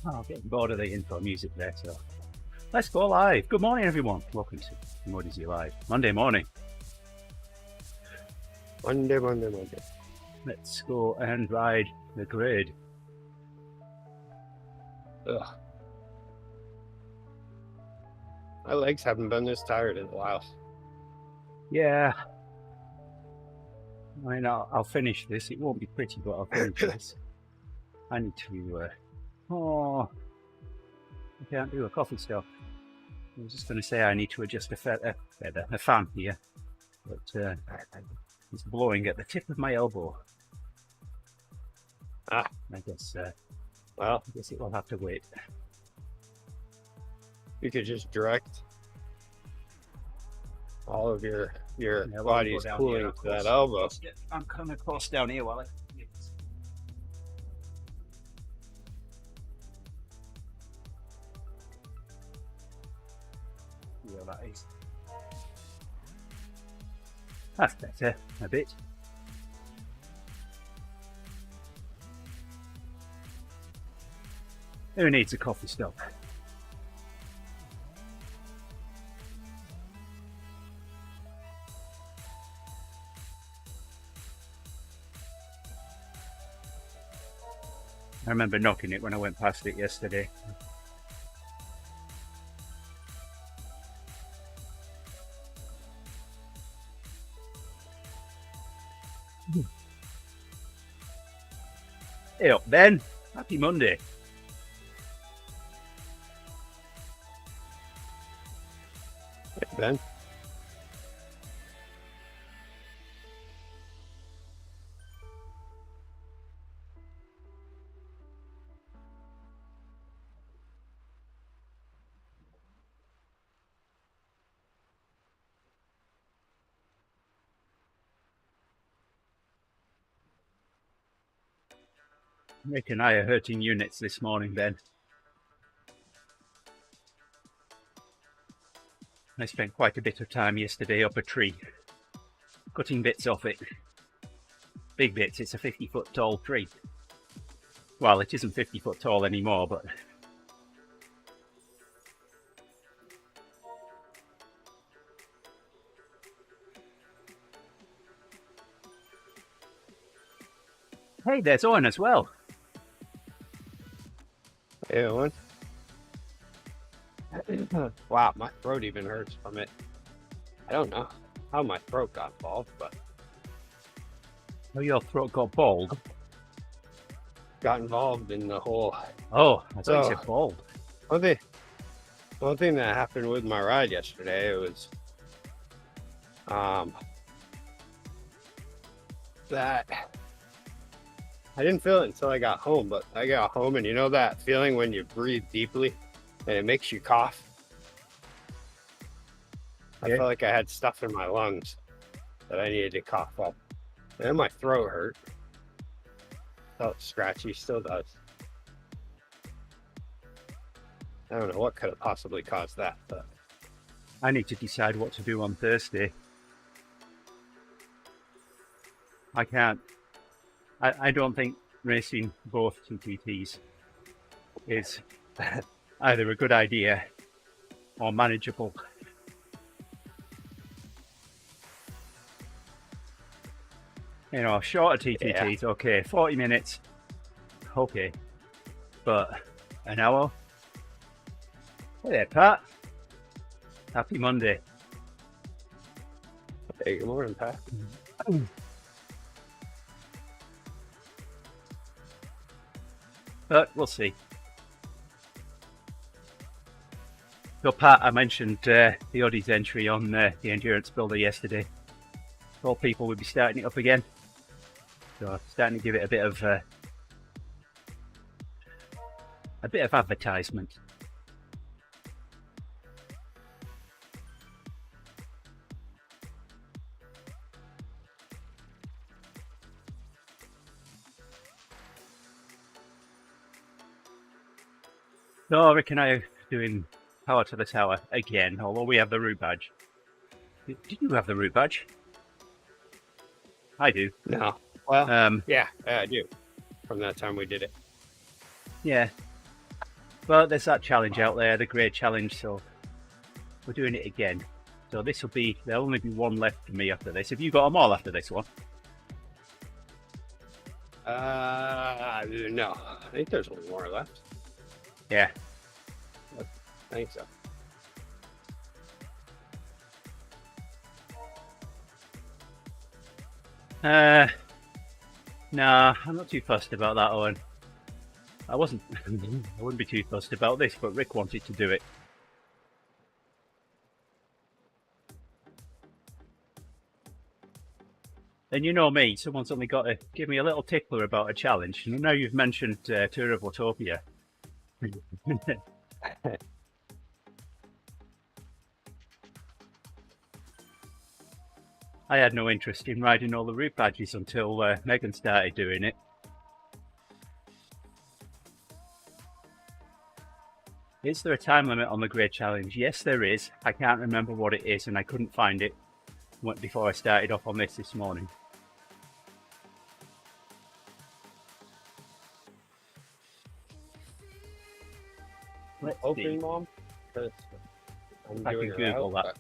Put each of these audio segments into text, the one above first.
Oh, I'm getting bored of the intro music there, so let's go live. Good morning, everyone. Welcome to TeamODZ Live. Monday morning. Monday. Let's go and ride the grid. Ugh. My legs haven't been this tired in a while. Yeah. I mean, I'll finish this. It won't be pretty, but I'll finish this. I need to... I can't do a coffee stop. I was just going to say I need to adjust a fan here, but it's blowing at the tip of my elbow. I guess it will have to wait. You could just direct all of your body's cooling to that elbow. I'm kind of close down here while I... Yeah, that is. That's better, a bit. Who needs a coffee stop? I remember knocking it when I went past it yesterday. Hey up, Ben. Happy Monday. Hey, Ben. Rick and I are hurting units this morning, Ben. I spent quite a bit of time yesterday up a tree, cutting bits off it. Big bits, it's a 50-foot tall tree. Well, it isn't 50 foot tall anymore, but... Hey, there's Owen as well. Hey, Owen. Wow, my throat even hurts from it. I don't know how my throat got involved, but... Oh, your throat got bald? Got involved in the whole... Oh, I thought you said bald. One thing that happened with my ride yesterday, it was... that... I didn't feel it until I got home, but I got home and you know that feeling when you breathe deeply and it makes you cough? I felt like I had stuff in my lungs that I needed to cough up. And my throat hurt. Felt scratchy, still does. I don't know what could have possibly caused that, but... I need to decide what to do on Thursday. I can't. I don't think racing both TTTs is either a good idea or manageable. You know, shorter TTTs, okay, 40 minutes, okay, but an hour? Hey there, Pat. Happy Monday. Hey, good morning, Pat. But we'll see. So, Pat, I mentioned the ODZ entry on the Endurance Builder yesterday. Thought people would be starting it up again. So, starting to give it a bit of advertisement. So Rick and I are doing Power to the Tower again, although we have the route badge. Did you have the route badge? I do. No. Well, yeah, I do. From that time we did it. Yeah. But there's that challenge out there, the Great Challenge, so we're doing it again. So this will be, there'll only be one left for me after this. Have you got them all after this one? No. I think there's one more left. Yeah. I think so. Nah, I'm not too fussed about that, Owen. I wouldn't be too fussed about this, but Rick wanted to do it. And you know me, someone's only got to give me a little tickler about a challenge. And now you've mentioned Tour of Utopia. I had no interest in riding all the route badges until Megan started doing it. Is there a time limit on the Great Challenge? Yes, there is. I can't remember what it is, and I couldn't find it before I started off on this morning. Let's see. Mom? I can Google that.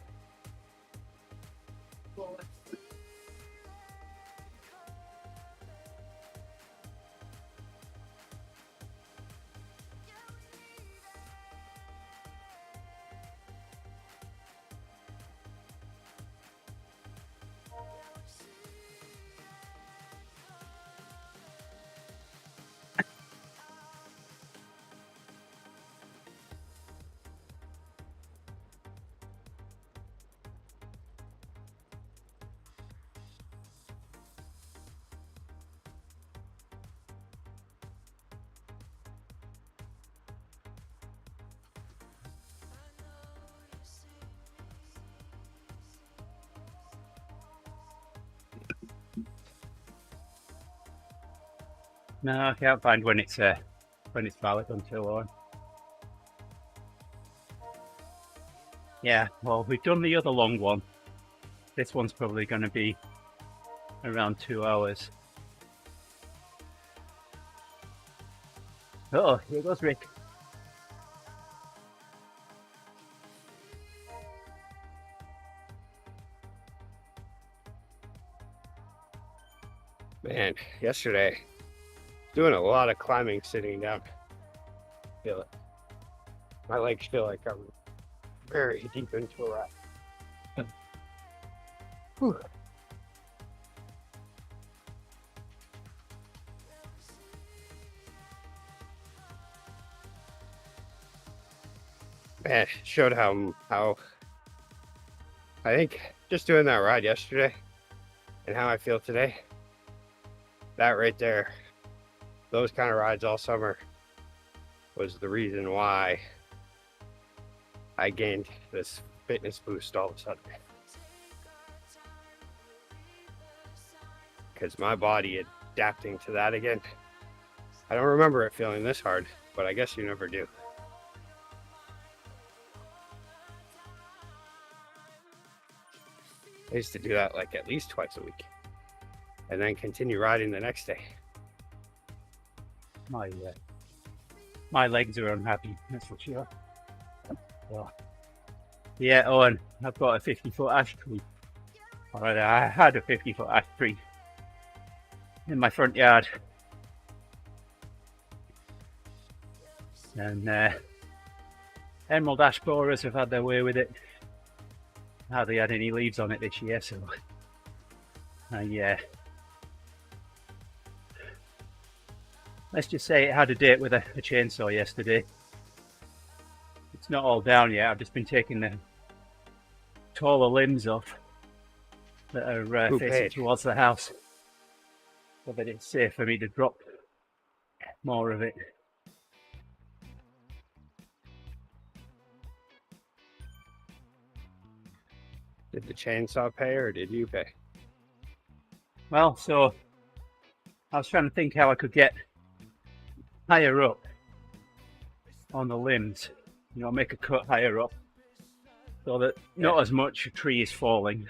No, I can't find when it's valid until on. Yeah, well, we've done the other long one. This one's probably going to be around 2 hours. Oh, here goes Rick. Man, yesterday, doing a lot of climbing sitting down. Feel it. My legs feel like I'm very deep into a rut. Whew. Man, showed how I think just doing that ride yesterday and how I feel today, that right there, those kind of rides all summer was the reason why I gained this fitness boost all of a sudden. Because my body adapting to that again. I don't remember it feeling this hard, but I guess you never do. I used to do that like at least twice a week and then continue riding the next day. My legs are unhappy, that's for sure. Oh. Yeah, Owen, I've got a 50-foot ash tree. Alright, I had a 50-foot ash tree in my front yard. And emerald ash borers have had their way with it. Hardly had any leaves on it this year, so let's just say it had a date with a chainsaw yesterday. It's not all down yet. I've just been taking the taller limbs off that are facing towards the house, so that it's safe for me to drop more of it. Did the chainsaw pay or did you pay? Well, so I was trying to think how I could get higher up on the limbs, you know, make a cut higher up so that not as much a tree is falling,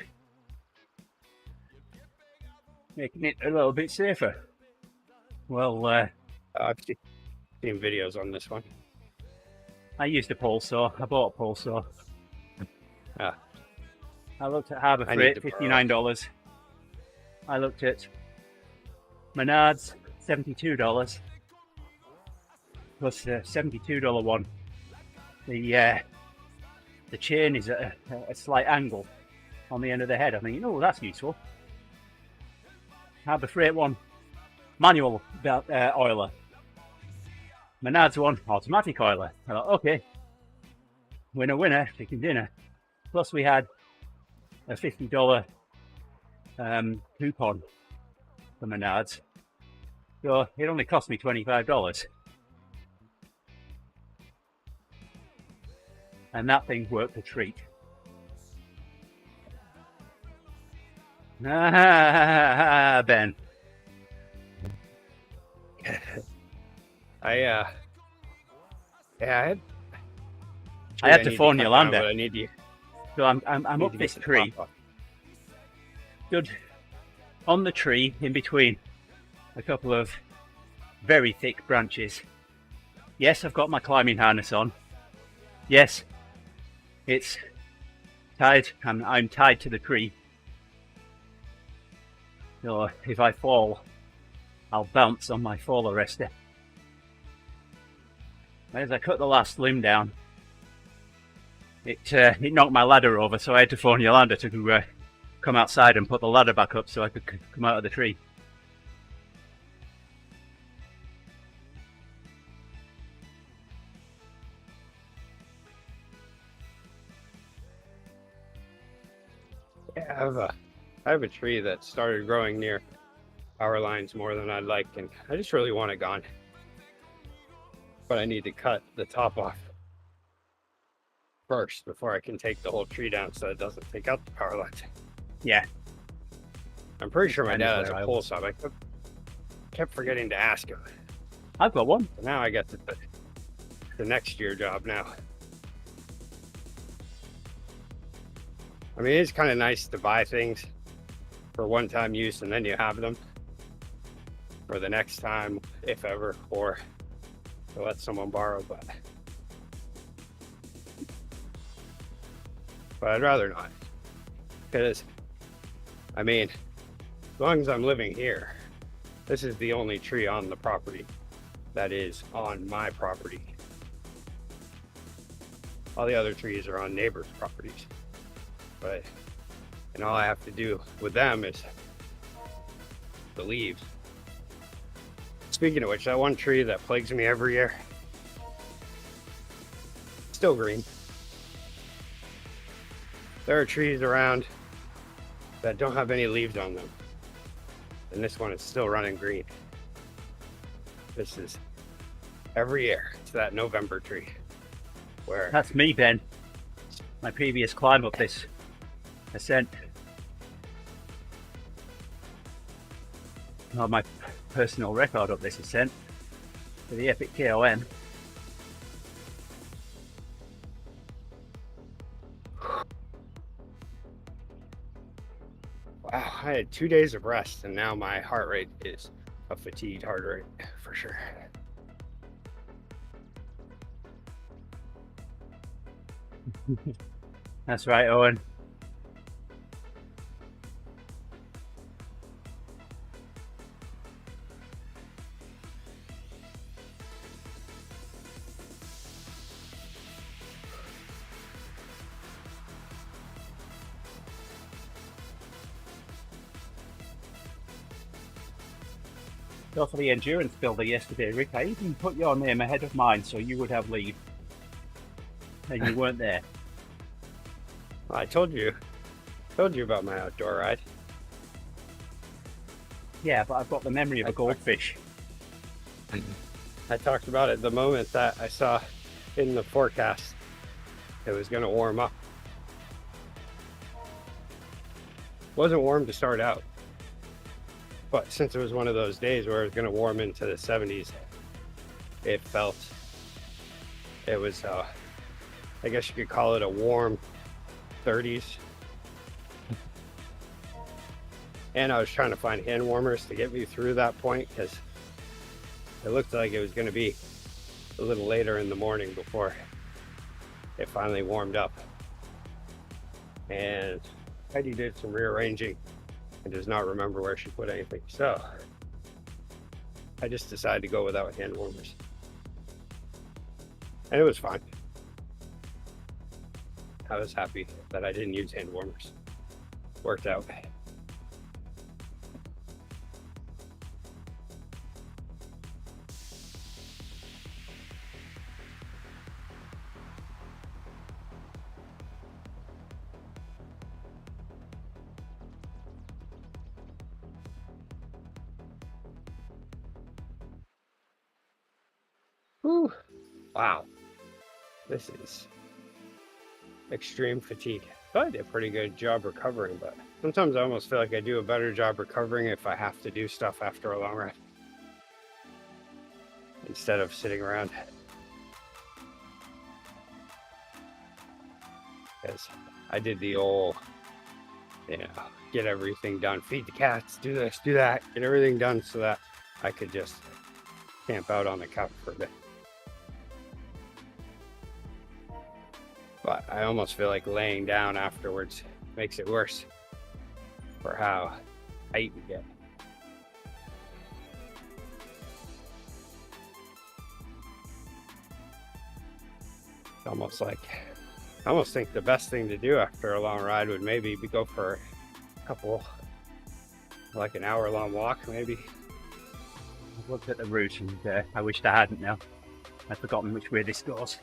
making it a little bit safer. Well, I've seen videos on this one. I used a pole saw. I bought a pole saw. Ah. I looked at Harbour I need Freight, to borrow. $59. I looked at Menards, $72. Plus the $72 one. The chain is at a slight angle on the end of the head. I think, oh, that's useful. Harbour Freight one, manual oiler. Menards one, automatic oiler. I thought, okay, winner, chicken dinner. Plus we had a $50 coupon for Menards. So it only cost me $25. And that thing worked a treat. Ben. I had to phone Yolanda. I need you. So I'm up this tree. Stood on the tree in between a couple of very thick branches. Yes, I've got my climbing harness on. Yes, it's tied. I'm tied to the tree. So if I fall, I'll bounce on my fall arrestor. As I cut the last limb down, it knocked my ladder over, so I had to phone Yolanda to come outside and put the ladder back up so I could come out of the tree. Yeah, I have a tree that started growing near power lines more than I'd like, and I just really want it gone. But I need to cut the top off first before I can take the whole tree down so it doesn't take out the power lines. Yeah. I'm pretty sure my dad has a pole saw. I kept forgetting to ask him. I've got one. So now I got the next year job now. I mean, it's kind of nice to buy things for one-time use and then you have them for the next time, if ever, or to let someone borrow, but I'd rather not, because I mean, as long as I'm living here, this is the only tree on the property that is on my property. All the other trees are on neighbors' properties, and all I have to do with them is the leaves. Speaking of which, that one tree that plagues me every year, still green. There are trees around that don't have any leaves on them, and this one is still running green. This is every year. It's that November tree where That's me, Ben. My previous climb up this ascent. Oh, my personal record up this ascent for the Epic KOM. wow, I had 2 days of rest and now my heart rate is a fatigued heart rate for sure. That's right, Owen. So for the endurance builder yesterday, Rick, I even put your name ahead of mine so you would have lead. And you weren't there. Well, I told you about my outdoor ride. Yeah, but I've got the memory of a goldfish. I talked about it the moment that I saw in the forecast it was going to warm up. Wasn't warm to start out, but since it was one of those days where it was going to warm into the 70s, it was I guess you could call it a warm 30s. And I was trying to find hand warmers to get me through that point because it looked like it was going to be a little later in the morning before it finally warmed up. And Heidi did some rearranging and does not remember where she put anything. So I just decided to go without hand warmers. And it was fine. I was happy that I didn't use hand warmers. Worked out. Whew. Wow. This is extreme fatigue. But I did a pretty good job recovering, but sometimes I almost feel like I do a better job recovering if I have to do stuff after a long ride instead of sitting around. Because I did the old, get everything done, feed the cats, do this, do that, get everything done so that I could just camp out on the couch for a bit. But I almost feel like laying down afterwards makes it worse for how tight you get. It's almost like, I almost think the best thing to do after a long ride would maybe be go for a couple, like an hour-long walk, maybe. I've looked at the route and I wished I hadn't now. I've forgotten which way this goes.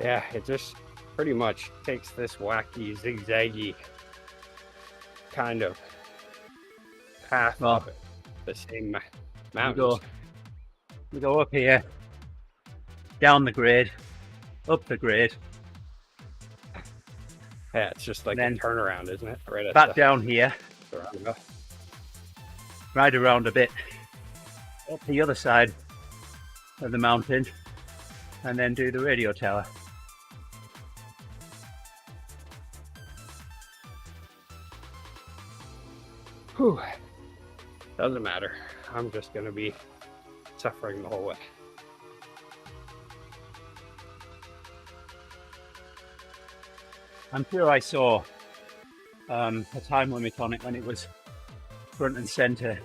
Yeah, it just pretty much takes this wacky, zigzaggy kind of path up the same mountains. We go up here, down the grade, up the grade. Yeah, it's just like a turnaround, isn't it? Right at back down here, ride around a bit, up the other side of the mountain, and then do the radio tower. Whew. Doesn't matter. I'm just going to be suffering the whole way. I'm sure I saw a time limit on it when it was front and center.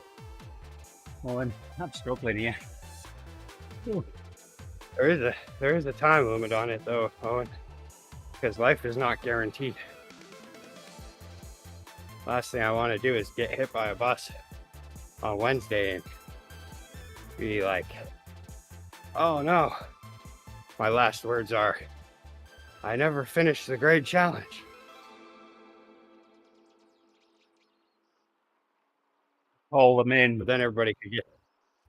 Oh, and I'm struggling here. Ooh. There is a time limit on it though, Owen, because life is not guaranteed. Last thing I want to do is get hit by a bus on Wednesday and be like, oh no. My last words are, I never finished the grade challenge. All them in. But then everybody could get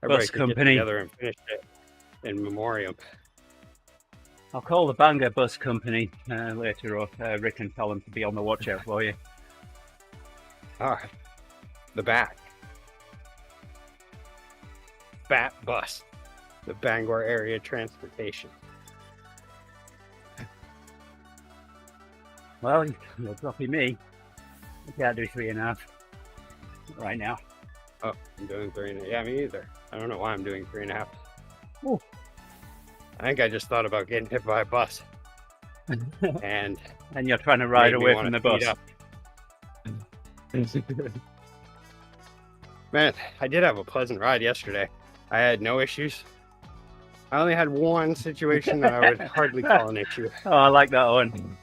together and finish it in memoriam. I'll call the Bangor bus company later, or Rick and tell them to be on the watch out for you. All right, the BAT bus, the Bangor Area Transportation. Well, you're dropping me. I can't do 3.5 right now. Oh, I'm doing 3.5. Yeah, me either. I don't know why I'm doing 3.5. Ooh. I think I just thought about getting hit by a bus. and you're trying to ride away from the bus. Man, I did have a pleasant ride yesterday. I had no issues. I only had one situation that I would hardly call an issue. Oh, I like that one.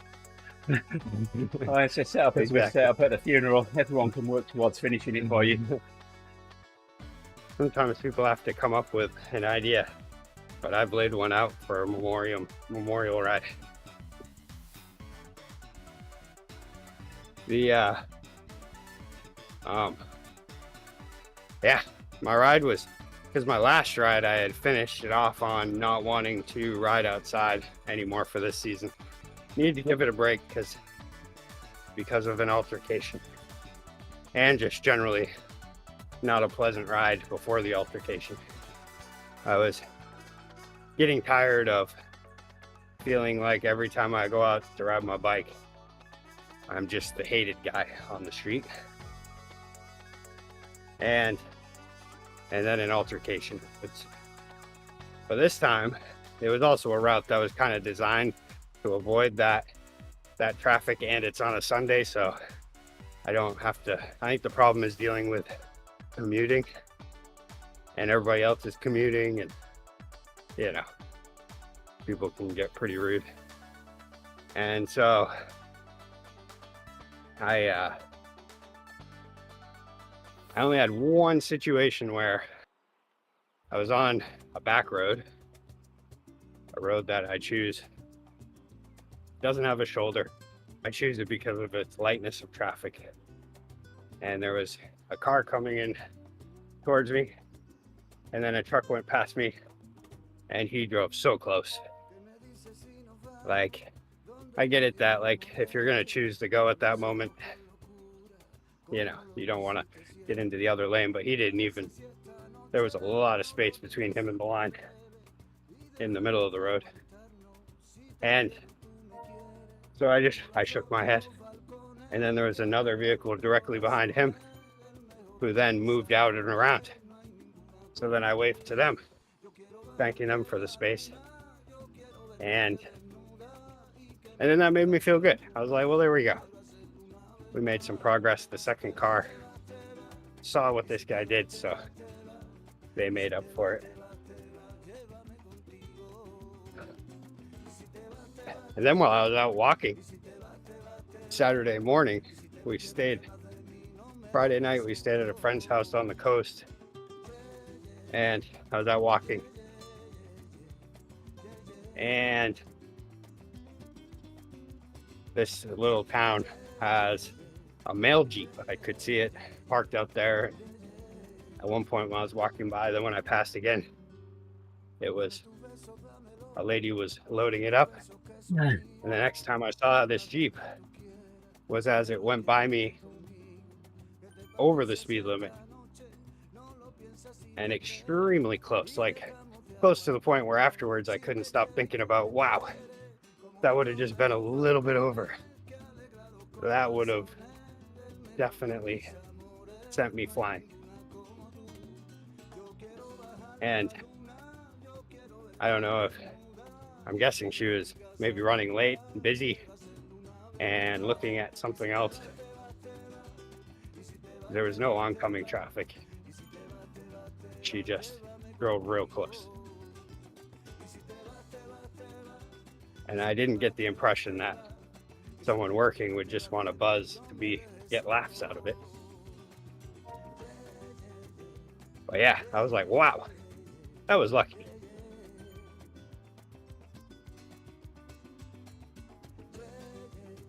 Oh, it's a setup as we set up at a funeral. Everyone can work towards finishing it for you. Sometimes people have to come up with an idea, but I've laid one out for a memorial ride. Yeah, my ride was, because my last ride I had finished it off on not wanting to ride outside anymore for this season. Needed to give it a break because of an altercation, and just generally not a pleasant ride before the altercation. I was getting tired of feeling like every time I go out to ride my bike, I'm just the hated guy on the street. And then an altercation. But this time, it was also a route that was kind of designed to avoid that traffic, and it's on a Sunday, so I don't have to. I think the problem is dealing with commuting, and everybody else is commuting, and you know, people can get pretty rude. And so I only had one situation where I was on a back road, a road that I choose doesn't have a shoulder. I choose it because of its lightness of traffic. And there was a car coming in towards me, and then a truck went past me, and he drove so close. Like, I get it that, like, if you're gonna choose to go at that moment, you know, you don't want to get into the other lane, but he didn't even. There was a lot of space between him and the line in the middle of the road. And so I shook my head. And then there was another vehicle directly behind him who then moved out and around. So then I waved to them, thanking them for the space. And then that made me feel good. I was like, well, there we go. We made some progress. The second car saw what this guy did, so they made up for it. And then while I was out walking Saturday morning, Friday night, we stayed at a friend's house on the coast, and I was out walking, and this little town has a mail Jeep. I could see it parked out there at one point when I was walking by. Then when I passed again, it was a lady was loading it up. And the next time I saw this Jeep was as it went by me over the speed limit, and extremely close, like close to the point where afterwards I couldn't stop thinking about, wow, that would have just been a little bit over. That would have definitely sent me flying. And I don't know if, I'm guessing she was maybe running late, busy, and looking at something else. There was no oncoming traffic. She just drove real close. And I didn't get the impression that someone working would just want to buzz to get laughs out of it. But yeah, I was like, wow, that was lucky.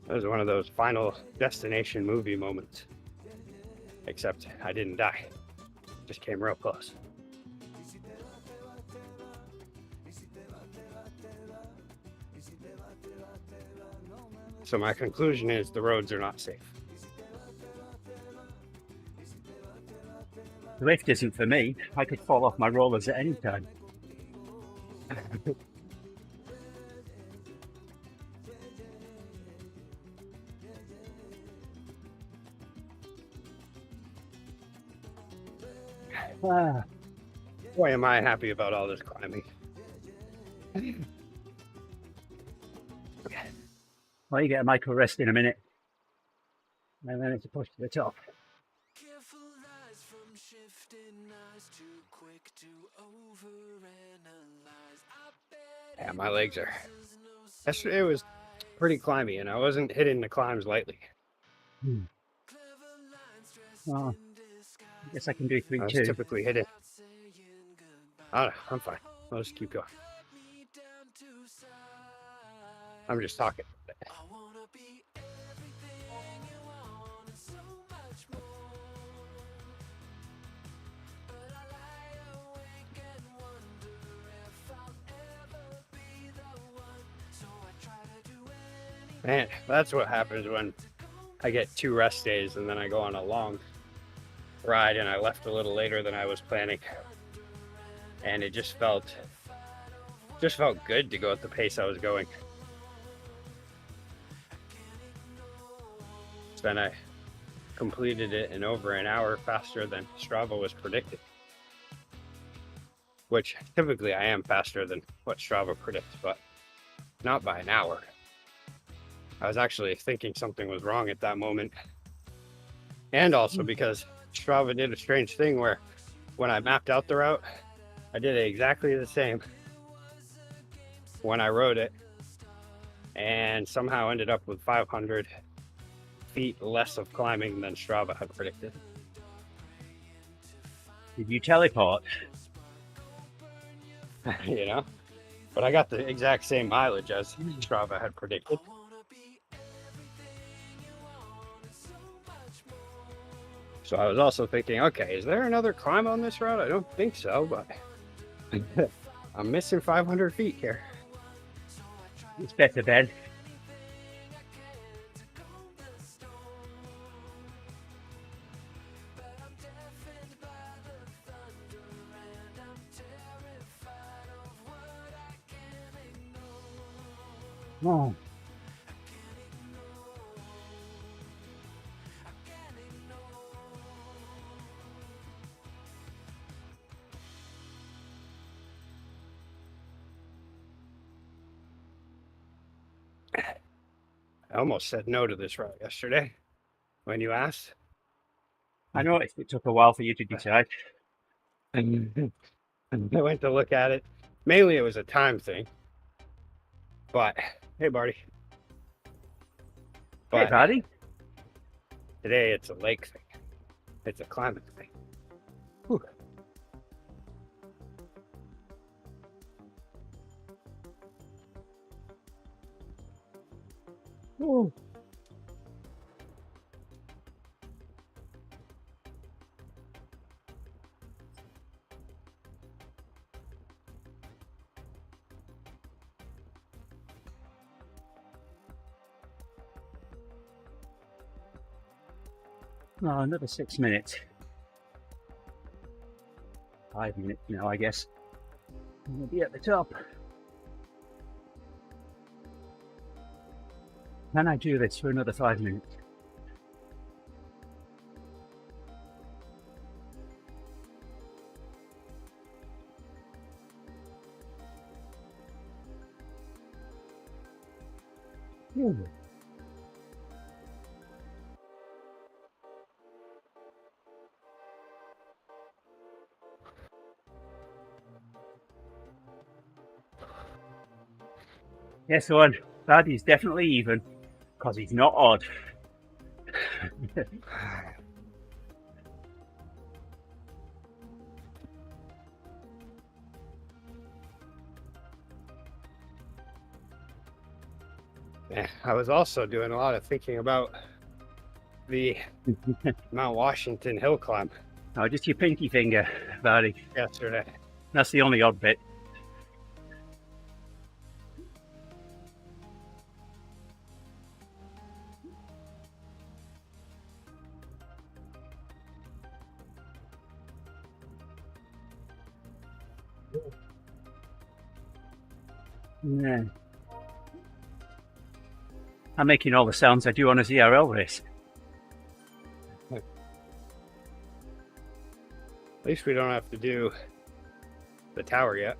That was one of those Final Destination movie moments. Except I didn't die. Just came real close. So my conclusion is the roads are not safe. The lift isn't for me. I could fall off my rollers at any time. Boy, am I happy about all this climbing. Well, you get a micro rest in a minute, and then it's a push to the top. Yeah, my legs are. Yesterday was pretty climby, and I wasn't hitting the climbs lightly. Well, I guess I can do 3-2. I was typically hitting. Oh, I'm fine. I'll just keep going. I'm just talking. Man, that's what happens when I get 2 rest days and then I go on a long ride, and I left a little later than I was planning. And it just felt good to go at the pace I was going. Then I completed it in over an hour faster than Strava was predicting, which typically I am faster than what Strava predicts, but not by an hour. I was actually thinking something was wrong at that moment. And also because Strava did a strange thing where when I mapped out the route, I did it exactly the same when I rode it, and somehow ended up with 500 feet less of climbing than Strava had predicted. Did you teleport? You know, but I got the exact same mileage as Strava had predicted. So I was also thinking, okay, is there another climb on this route? I don't think so, but I'm missing 500 feet here. It's better, Ben. Oh. I almost said no to this route yesterday when you asked. I noticed it took a while for you to decide. And I went to look at it. Mainly it was a time thing. But, hey, Barty. Hey, buddy. Today it's a lake thing. It's a climate thing. Whew. Ooh. Oh, another 6 minutes. 5 minutes now, I guess. We'll be at the top. Can I do this for another 5 minutes? Ooh. Yes, one. Daddy's definitely even, because he's not odd. I was also doing a lot of thinking about the Mount Washington hill climb. Oh, just your pinky finger, Daddy. Yesterday. That's the only odd bit. Yeah. I'm making all the sounds I do on a ZRL race. At least we don't have to do the tower yet.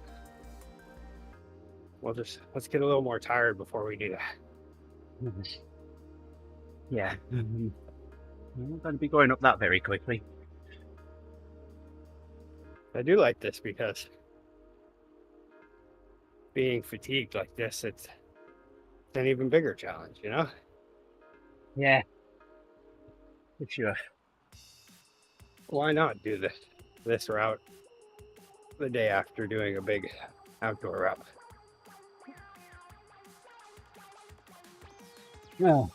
Let's get a little more tired before we do that. Yeah. I'm not going to be going up that very quickly. I do like this because being fatigued like this, it's an even bigger challenge, you know? Yeah. For sure. Why not do this route the day after doing a big outdoor route? Yeah.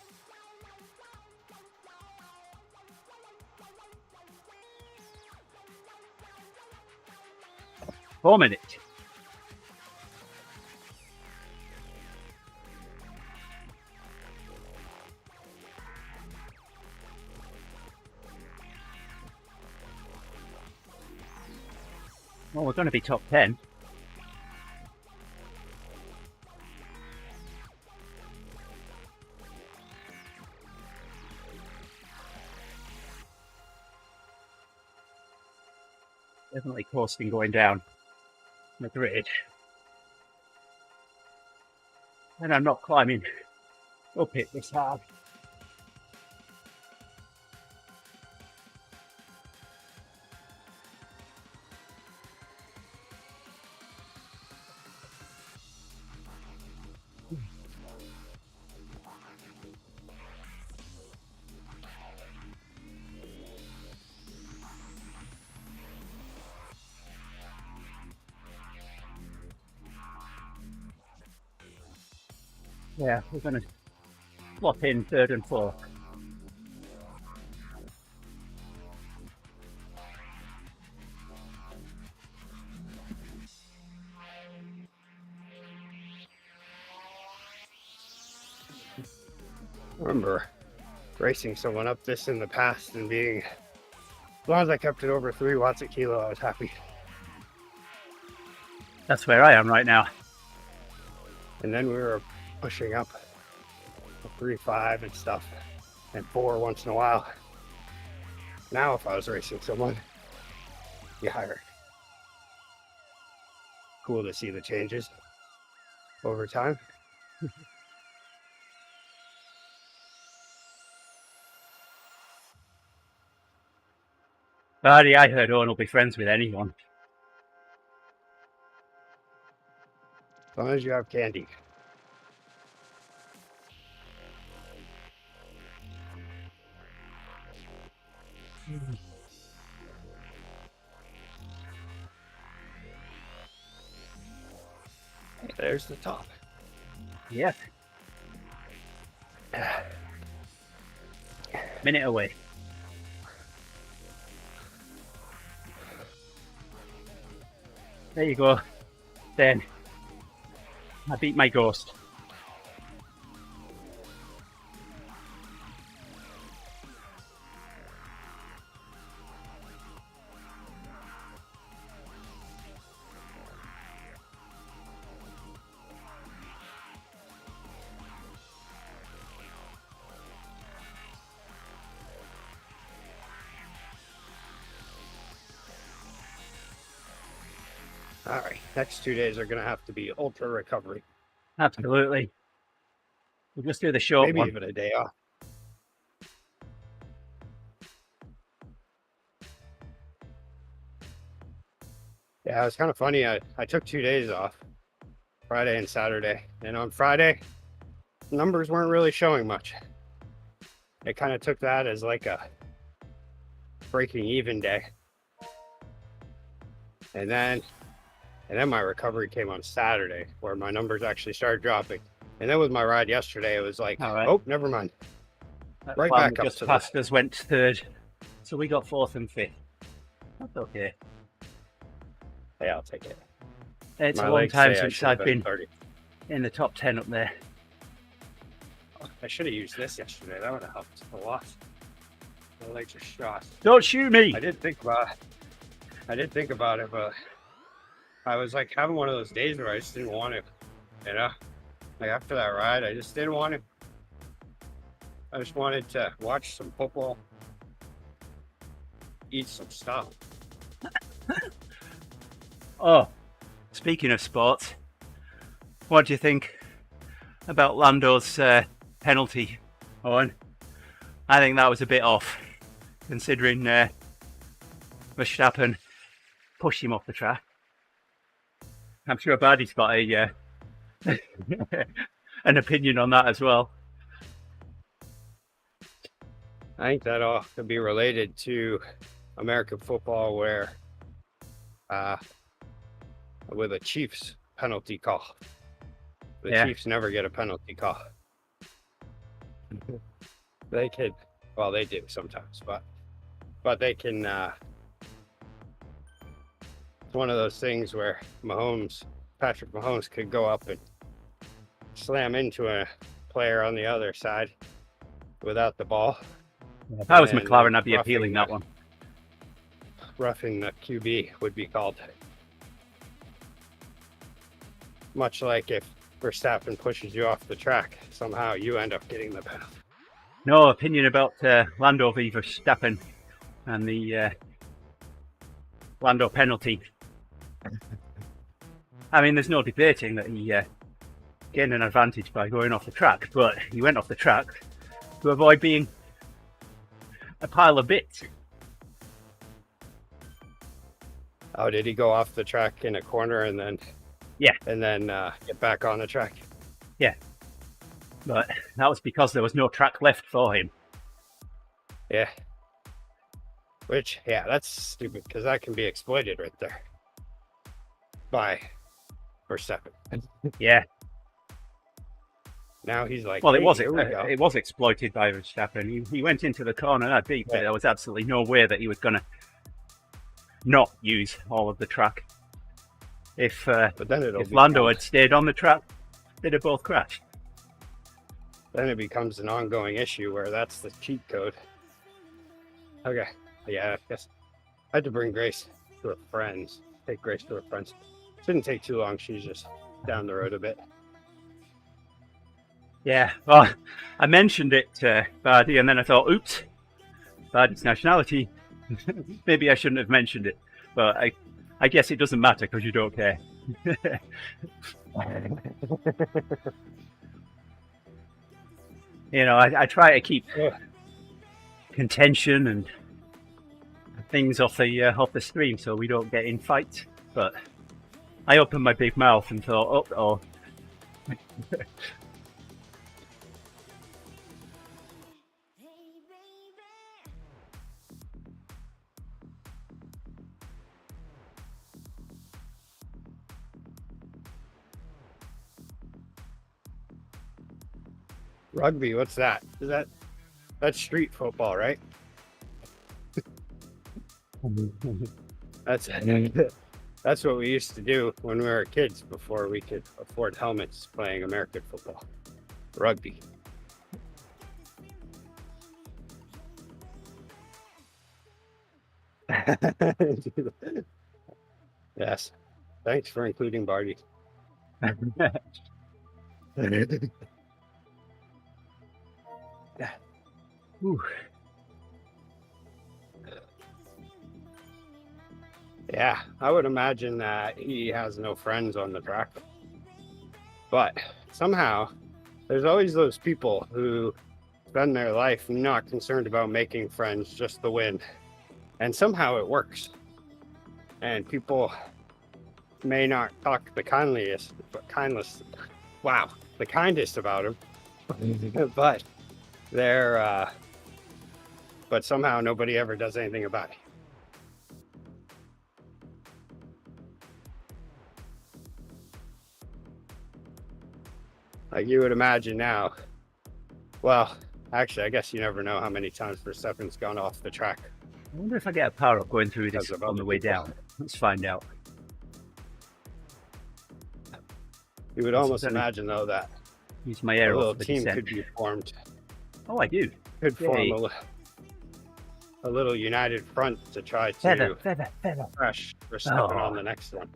4 minutes. Well, we're going to be top 10. Definitely coasting going down. Madrid. And I'm not climbing up it this hard. Yeah, we're going to swap in third and fourth. I remember racing someone up this in the past and being, as long as I kept it over 3 watts a kilo, I was happy. That's where I am right now. And then we were pushing up 3.5 and stuff, and 4 once in a while. Now if I was racing someone, be higher. Cool to see the changes over time. Buddy, I heard Owen will be friends with anyone. As long as you have candy. There's the top. Yep. Minute away. There you go. Then I beat my ghost. All right, next 2 days are going to have to be ultra recovery. Absolutely. We'll just do the short Maybe one. even a day off. Yeah, it was kind of funny. I took 2 days off, Friday and Saturday. And on Friday, numbers weren't really showing much. I kind of took that as like a breaking even day. And then my recovery came on Saturday, where my numbers actually started dropping. And then with my ride yesterday, it was like, right. Oh, never mind. That Right farm back up just to past us went third. So we got fourth and fifth. That's okay. Yeah, I'll take it. It's My a long legs time say I since should have I've been 30. in the top 10 up there. I should have used this yesterday. That would have helped a lot. My legs are shot. Don't shoot me! I did think about it, but I was like having one of those days where I just didn't want to, you know? Like after that ride, I just didn't want to. I just wanted to watch some football, eat some stuff. Oh, speaking of sports, what do you think about Lando's penalty, Owen? I think that was a bit off, considering Verstappen pushed him off the track. I'm sure Bardy's got a an opinion on that as well. I think that all could be related to American football, where with a Chiefs penalty call, the Chiefs never get a penalty call. They could, well, they do sometimes, but they can. It's one of those things where Patrick Mahomes could go up and slam into a player on the other side without the ball. If I was McLaren, I'd be appealing that one. Roughing the QB would be called. Much like if Verstappen pushes you off the track, somehow you end up getting the penalty. No opinion about Lando v Verstappen and the Lando penalty. I mean, there's no debating that he gained an advantage by going off the track, but he went off the track to avoid being a pile of bits. Oh, did he go off the track in a corner and then get back on the track? Yeah, but that was because there was no track left for him. Yeah. Which, yeah, that's stupid because that can be exploited right there by Verstappen. Yeah. Now he's like, well, hey, it was exploited by Verstappen. He went into the corner that deep, but there was absolutely no way that he was going to not use all of the track. If Lando had stayed on the track, they'd have both crashed. Then it becomes an ongoing issue where that's the cheat code. Okay. Yeah, I guess I had to bring Grace to her friends. Take Grace to her friends. Shouldn't take too long. She's just down the road a bit. Yeah, well, I mentioned it to Bardi, and then I thought, oops, Bardi's nationality. Maybe I shouldn't have mentioned it, but I guess it doesn't matter because you don't care. You know, I try to keep contention and things off the stream so we don't get in fights. But I opened my big mouth and thought, oh. Rugby, what's that? That's street football, right? That's what we used to do when we were kids before we could afford helmets playing American football. Rugby. Yes. Thanks for including Barty. Ooh. Yeah, I would imagine that he has no friends on the track. But somehow, there's always those people who spend their life not concerned about making friends, just the win. And somehow it works. And people may not talk the kindest about him. But they're but somehow nobody ever does anything about it. Like you would imagine now. Well, actually, I guess you never know how many times Verstappen's gone off the track. I wonder if I get a power up going through this on the way down. Let's find out. You would almost imagine, though, that use my arrow a little for the team descent. could be formed. Oh, I do. Could form a little united front to try to crush Verstappen on the next one.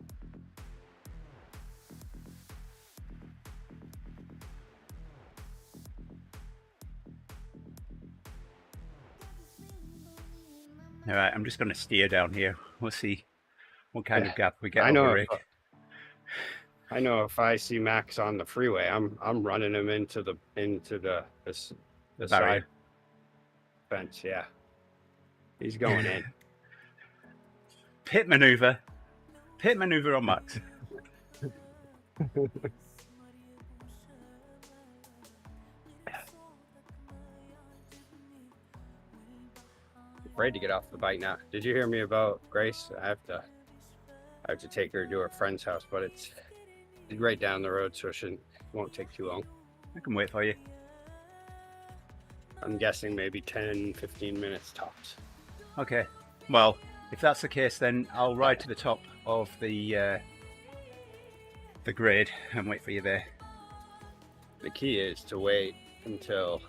All right, I'm just going to steer down here. We'll see what kind of gap we get. I know if I see Max on the freeway, I'm running him into the side fence. Yeah, he's going in. Pit maneuver on Max. Afraid to get off the bike now. Did you hear me about Grace? I have to take her to her friend's house, but it's right down the road, so it won't take too long. I can wait for you. I'm guessing maybe 10-15 minutes tops. Okay. Well, if that's the case, then I'll ride to the top of the grade and wait for you there. The key is to wait until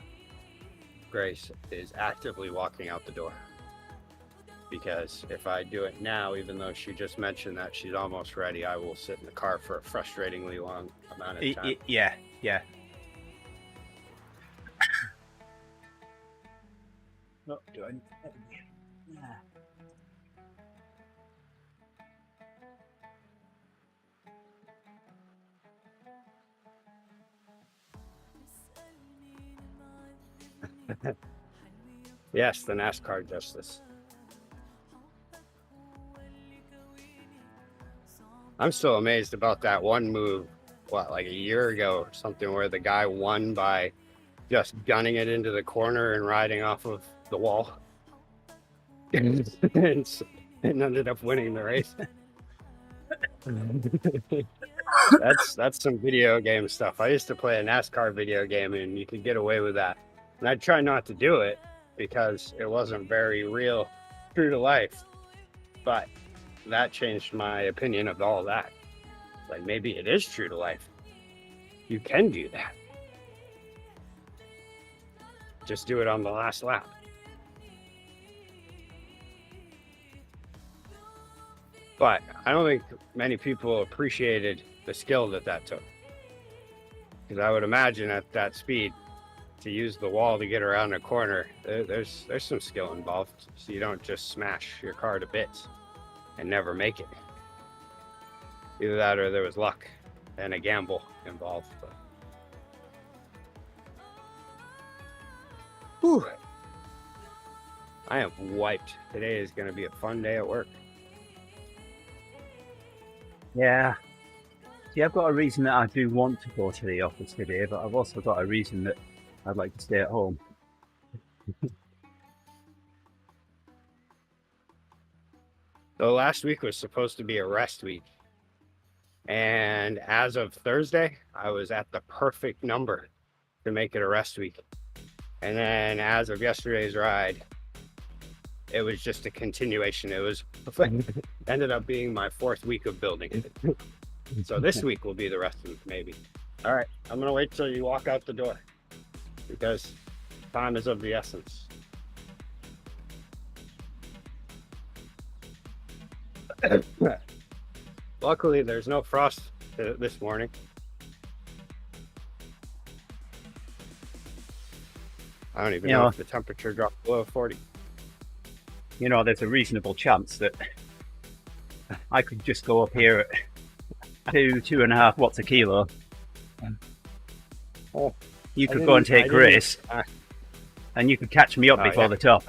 Grace is actively walking out the door. Because if I do it now, even though she just mentioned that she's almost ready, I will sit in the car for a frustratingly long amount of time. Yeah. Oh, do I need to... Yeah. Yes, the NASCAR justice. I'm still amazed about that one move, like a year ago or something, where the guy won by just gunning it into the corner and riding off of the wall. and ended up winning the race. That's some video game stuff. I used to play a NASCAR video game and you could get away with that. And I'd try not to do it because it wasn't very real, true to life. But that changed my opinion of all that. Like, maybe it is true to life. You can do that. Just do it on the last lap. But I don't think many people appreciated the skill that took. Because I would imagine at that speed, to use the wall to get around a corner, there's some skill involved. So you don't just smash your car to bits and never make it. Either that or there was luck and a gamble involved. But... Whew. I am wiped. Today is going to be a fun day at work. Yeah. See, I've got a reason that I do want to go to the office today, but I've also got a reason that I'd like to stay at home. So last week was supposed to be a rest week. And as of Thursday, I was at the perfect number to make it a rest week. And then as of yesterday's ride, it was just a continuation. It was ended up being my 4th week of building. So this week will be the rest week, maybe. All right, I'm gonna wait till you walk out the door because time is of the essence. Luckily, there's no frost this morning. I don't even know if the temperature dropped below 40. You know, there's a reasonable chance that I could just go up here at 2.5 watts a kilo. Oh, you could go and take Grace, and you could catch me up before the top.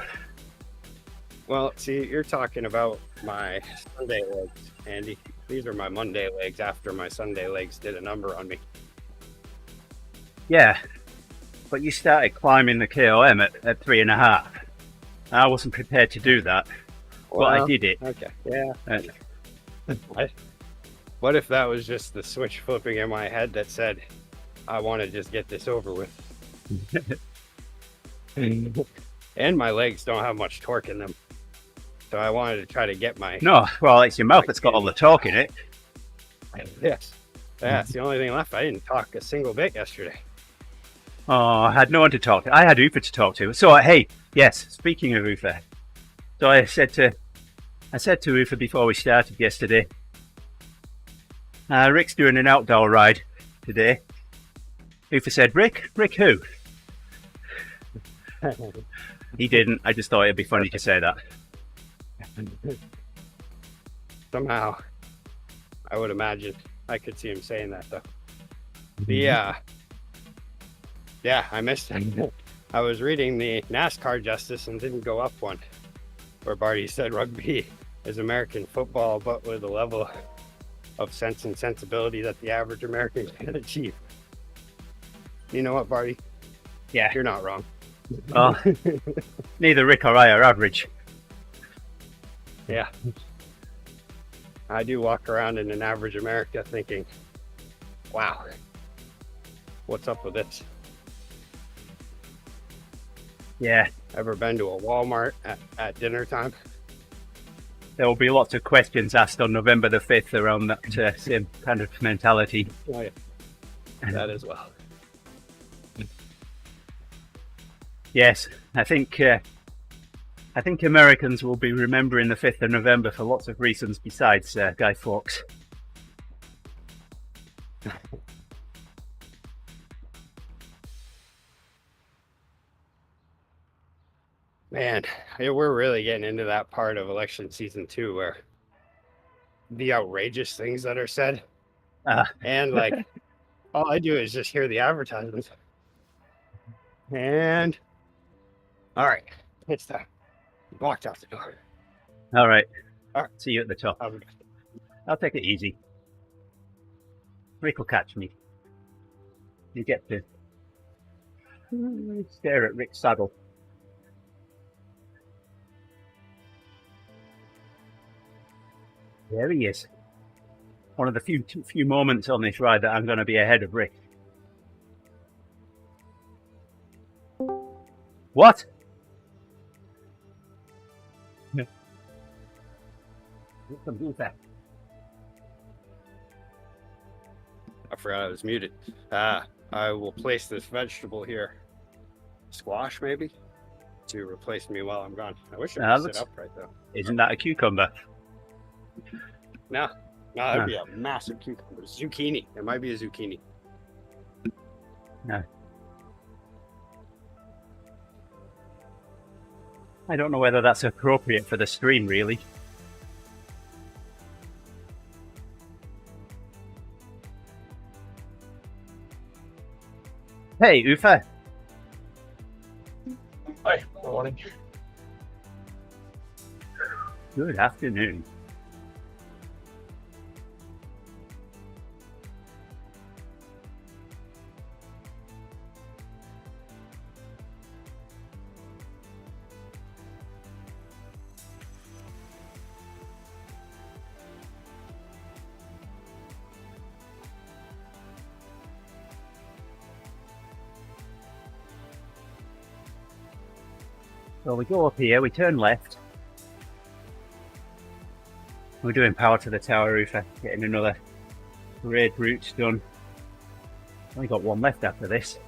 Well, see, you're talking about my Sunday legs, Andy. These are my Monday legs after my Sunday legs did a number on me. Yeah, but you started climbing the KOM at 3.5. I wasn't prepared to do that, but I did it. Okay, yeah. What if that was just the switch flipping in my head that said, I want to just get this over with? And my legs don't have much torque in them. So I wanted to try to get my... No, well, it's your mouth that's got all the torque in it. Yes. That's the only thing left. I didn't talk a single bit yesterday. Oh, I had no one to talk to. I had Ufa to talk to. So, hey, yes, speaking of Ufa. So I said to Ufa before we started yesterday, Rick's doing an outdoor ride today. Ufa said, Rick who? He didn't. I just thought it'd be funny to say that. Somehow, I would imagine I could see him saying that though. Yeah, I missed it. I was reading the NASCAR justice and didn't go up one, where Barty said rugby is American football, but with a level of sense and sensibility that the average American can achieve. You know what, Barty? Yeah. You're not wrong. Well, neither Rick or I are average. Yeah. I do walk around in an average America thinking, wow, what's up with this? Yeah. Ever been to a Walmart at dinner time? There will be lots of questions asked on November the 5th around that same kind of mentality. Oh, yeah. That as well. Yes, I think Americans will be remembering the 5th of November for lots of reasons besides Guy Fawkes. Man, we're really getting into that part of election season 2 where the outrageous things that are said. And like, all I do is just hear the advertisements. And All right, it's time. Walked out the door. All right. All right. See you at the top. I'll be I'll take it easy. Rick will catch me. You get to stare at Rick's saddle. There he is. One of the few moments on this ride that I'm going to be ahead of Rick. What? I forgot I was muted. I will place this vegetable here. Squash, maybe? To replace me while I'm gone. I wish I could sit upright, though. Isn't that a cucumber? No, that'd be a massive cucumber. Zucchini. It might be a zucchini. No. I don't know whether that's appropriate for the stream, really. Hey, Ufa. Hi, good morning. Good afternoon. Well, we go up here, we turn left. We're doing power to the tower, Ufa, getting another raid route done. Only got one left after this.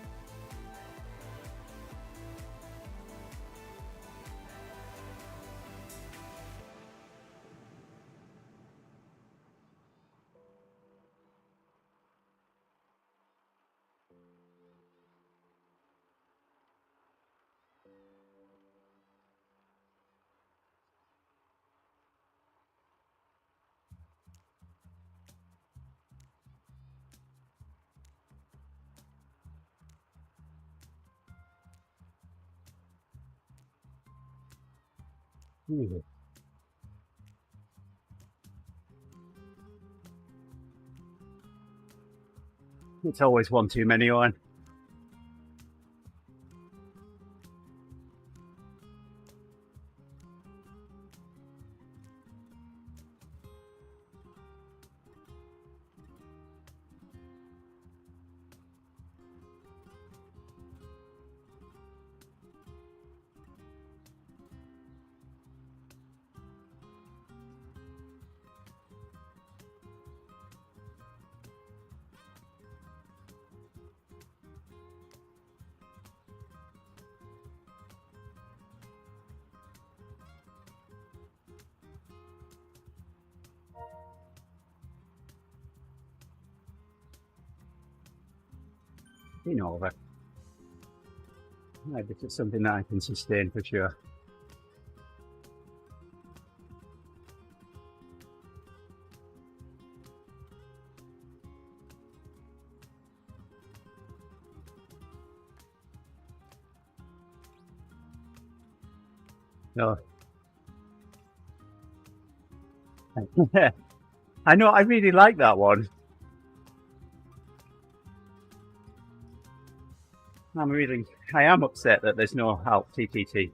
Ooh. It's always one too many, Owen. Been over. Maybe it's something that I can sustain for sure. No. I know, I really like that one. I am upset that there's no help TTT.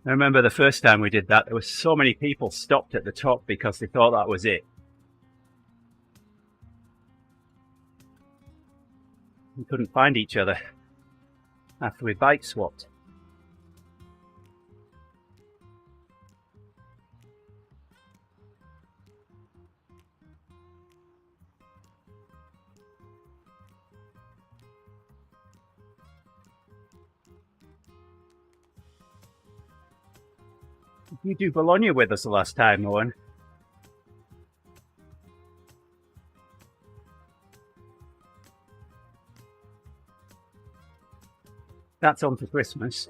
I remember the first time we did that, there were so many people stopped at the top because they thought that was it. We couldn't find each other after we bike swapped. Did you do Bologna with us the last time, Owen? That's on for Christmas.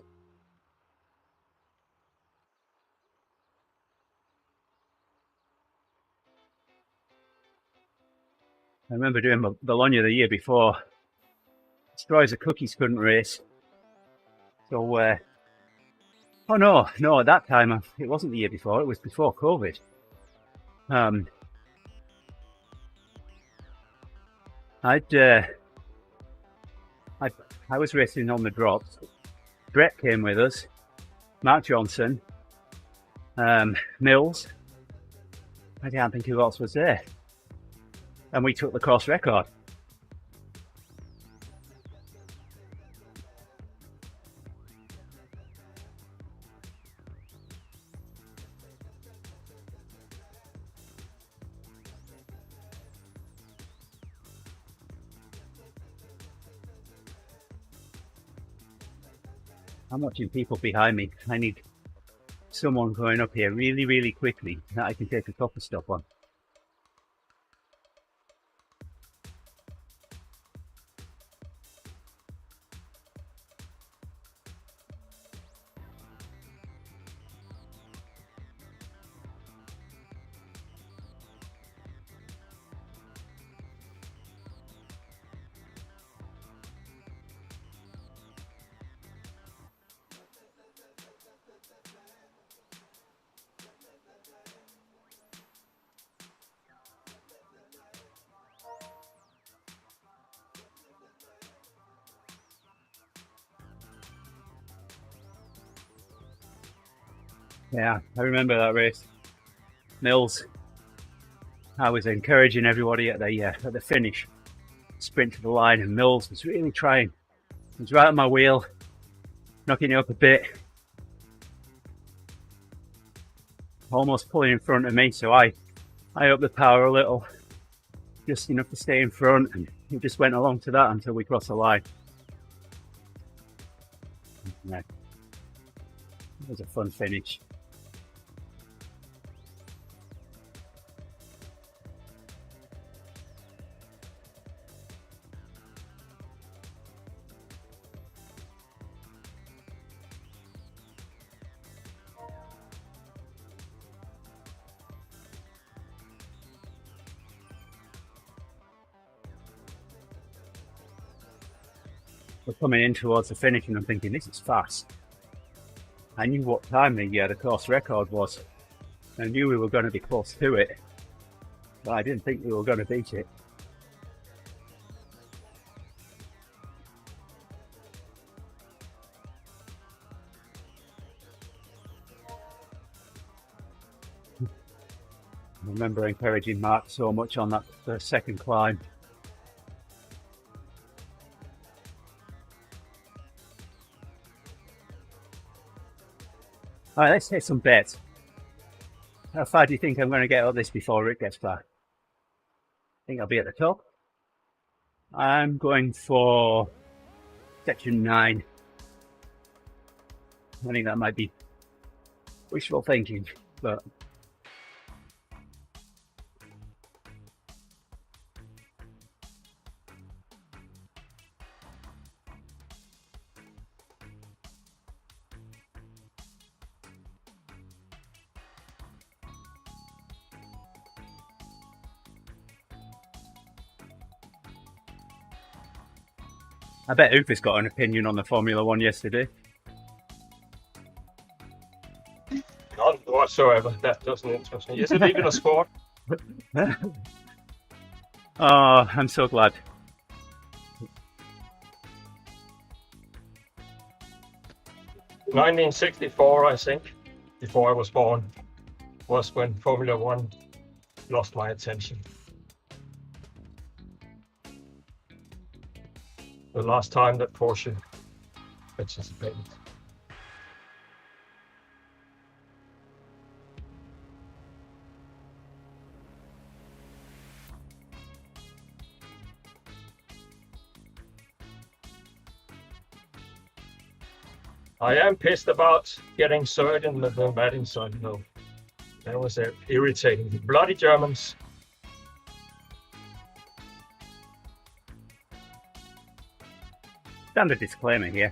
I remember doing Bologna the year before. Destroyers of Cookies couldn't race. So, oh no, at that time, it wasn't the year before, it was before COVID. I was racing on the drops. Brett came with us, Mark Johnson, Mills. I can't think who else was there. And we took the course record. I'm watching people behind me. I need someone going up here really, really quickly that I can take a coffee stop on. Yeah, I remember that race. Mills, I was encouraging everybody at the finish, sprint to the line, and Mills was really trying. He was right on my wheel, knocking it up a bit, almost pulling in front of me. So I upped the power a little, just enough to stay in front, and he just went along to that until we crossed the line. Yeah, it was a fun finish. We're coming in towards the finish and I'm thinking, this is fast. I knew what time the course record was. I knew we were going to be close to it, but I didn't think we were going to beat it. I remember encouraging Mark so much on that second climb. All right, let's take some bets. How far do you think I'm going to get up this before Rick gets back? I think I'll be at the top. I'm going for section 9. I think that might be wishful thinking, but I bet Ufa's got an opinion on the Formula One yesterday. None whatsoever. That doesn't interest me. Is it even a sport? Oh, I'm so glad. In 1964, I think, before I was born, was when Formula One lost my attention. The last time that Porsche participated. I am pissed about getting third in the batting side though. That was irritating. The bloody Germans. Standard disclaimer here.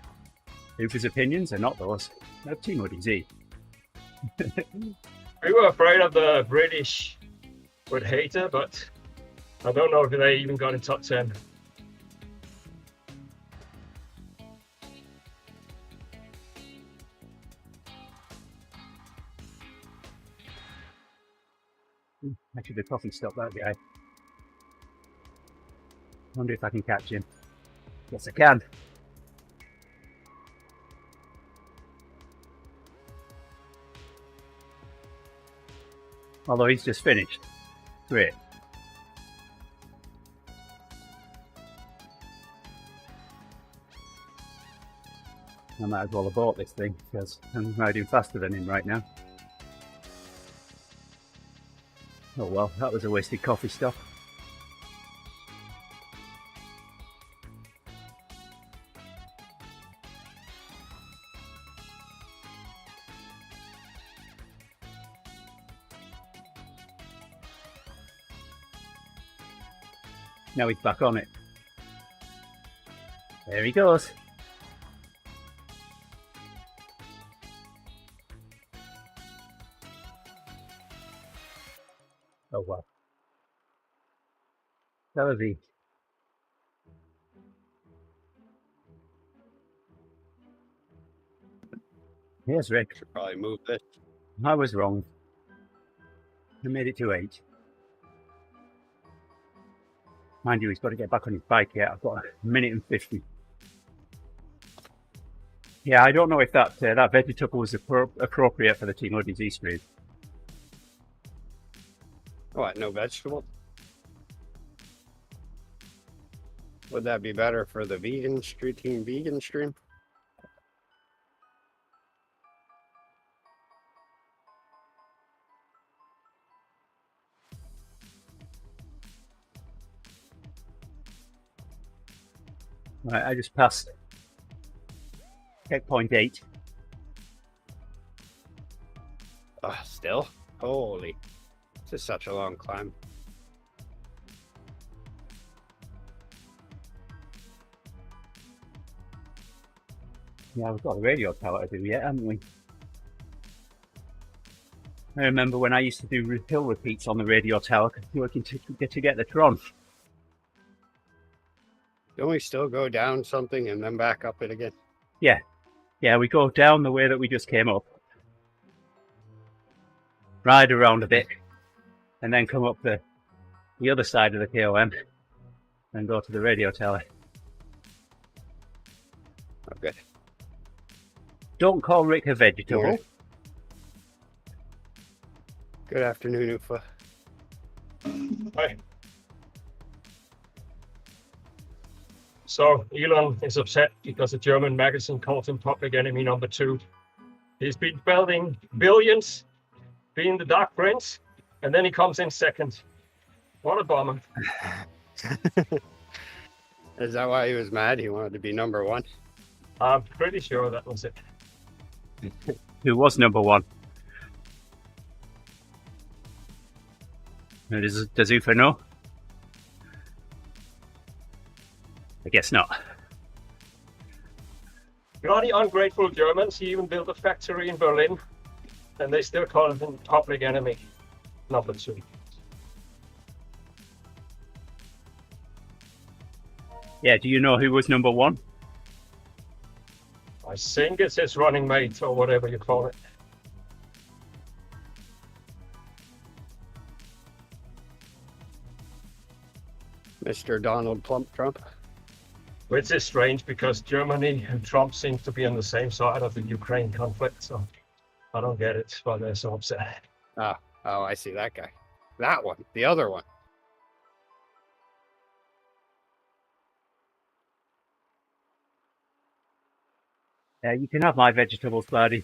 Ufa's opinions are not those of TeamODZ. We were afraid of the British would hate her, but I don't know if they even got in top 10. Actually, the coffee stopped that guy. Wonder if I can catch him. Yes, I can. Although he's just finished. Great. I might as well have bought this thing because I'm riding faster than him right now. Oh well, that was a wasted coffee stop. Now he's back on it. There he goes. Oh well. That was he. Here's Rick. Should probably move this. I was wrong. I made it to 8. Mind you, he's got to get back on his bike yet. I've got a minute and 50. Yeah, I don't know if that that vegetable was appropriate for the TeamODZ stream. What, no vegetable? Would that be better for the vegan stream, Team Vegan stream? Right, I just passed checkpoint 8. Still? Holy. This is such a long climb. Yeah, we've got a radio tower to do yet, haven't we? I remember when I used to do hill repeats on the radio tower, working to get the Tron. Don't we still go down something and then back up it again? Yeah, we go down the way that we just came up, ride around a bit, and then come up the other side of the KOM and go to the radio tower. Oh, good. Don't call Rick a vegetable. Morning. Good afternoon, Ufa. Hi. So Elon is upset because a German magazine called him public enemy number 2. He's been building billions, being the Dark Prince, and then he comes in second. What a bummer. Is that why he was mad? He wanted to be number 1? I'm pretty sure that was it. Who was number 1? Does Ufa know? I guess not. Bloody ungrateful Germans. He even built a factory in Berlin, and they still call him public enemy number 2. Yeah, do you know who was number 1? I think it's his running mate or whatever you call it. Mr. Donald Plump Trump. Which is strange because Germany and Trump seem to be on the same side of the Ukraine conflict, so I don't get it why they're so upset. Oh, I see that guy. That one, the other one. You can have my vegetables, buddy.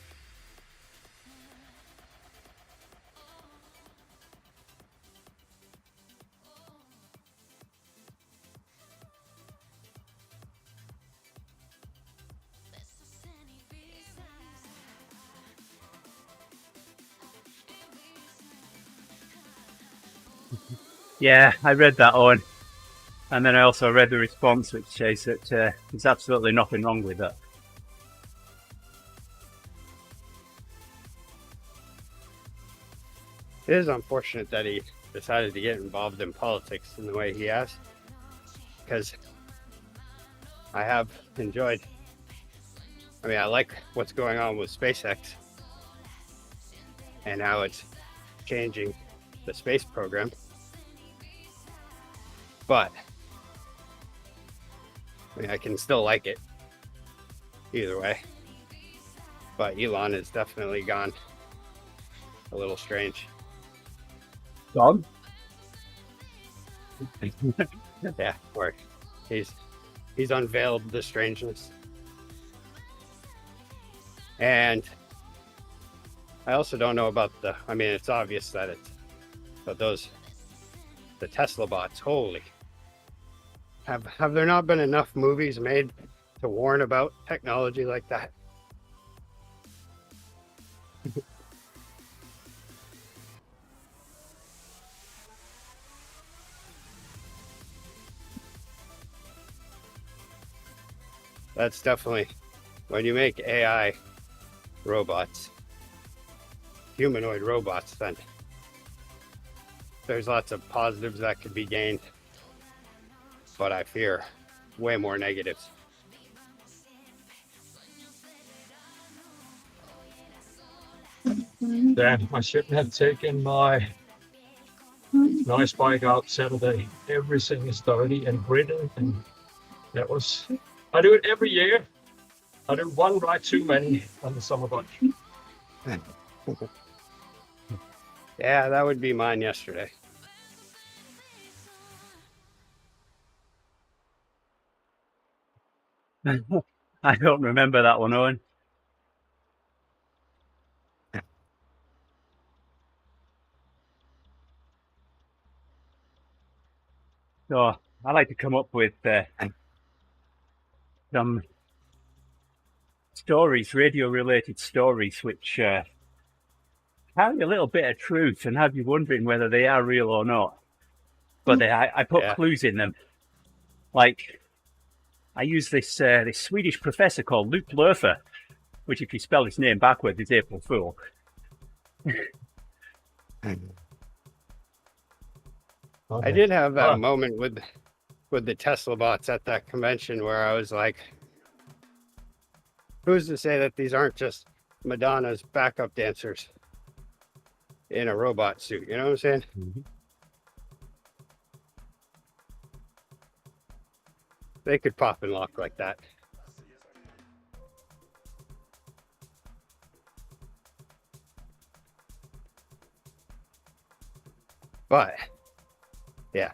Yeah, I read that, Owen. And then I also read the response, which says that there's absolutely nothing wrong with that. It is unfortunate that decided to get involved in politics in the way he has, because I have enjoyed, I like what's going on with SpaceX and how it's changing the space program, but I can still like it either way. But Elon has definitely gone a little strange. Gone? Yeah, where he's unveiled the strangeness. And I also don't know about it's obvious that but the Tesla bots, holy. Have there not been enough movies made to warn about technology like that? That's definitely, when you make AI robots, humanoid robots, then there's lots of positives that could be gained, but I fear way more negatives. Damn, I shouldn't have taken my nice bike out Saturday. Everything is dirty and gritty, and I do it every year. I do one ride too many on the summer bike. Yeah, that would be mine yesterday. I don't remember that one, Owen. So I like to come up with some stories, radio-related stories, which carry a little bit of truth and have you wondering whether they are real or not. But I put clues in them. Like, I use this Swedish professor called Luke Lurfer, which if you spell his name backwards, is April Fool. I did have that moment with the Tesla bots at that convention where I was like, who's to say that these aren't just Madonna's backup dancers in a robot suit? You know what I'm saying? Mm-hmm. They could pop and lock like that. But yeah,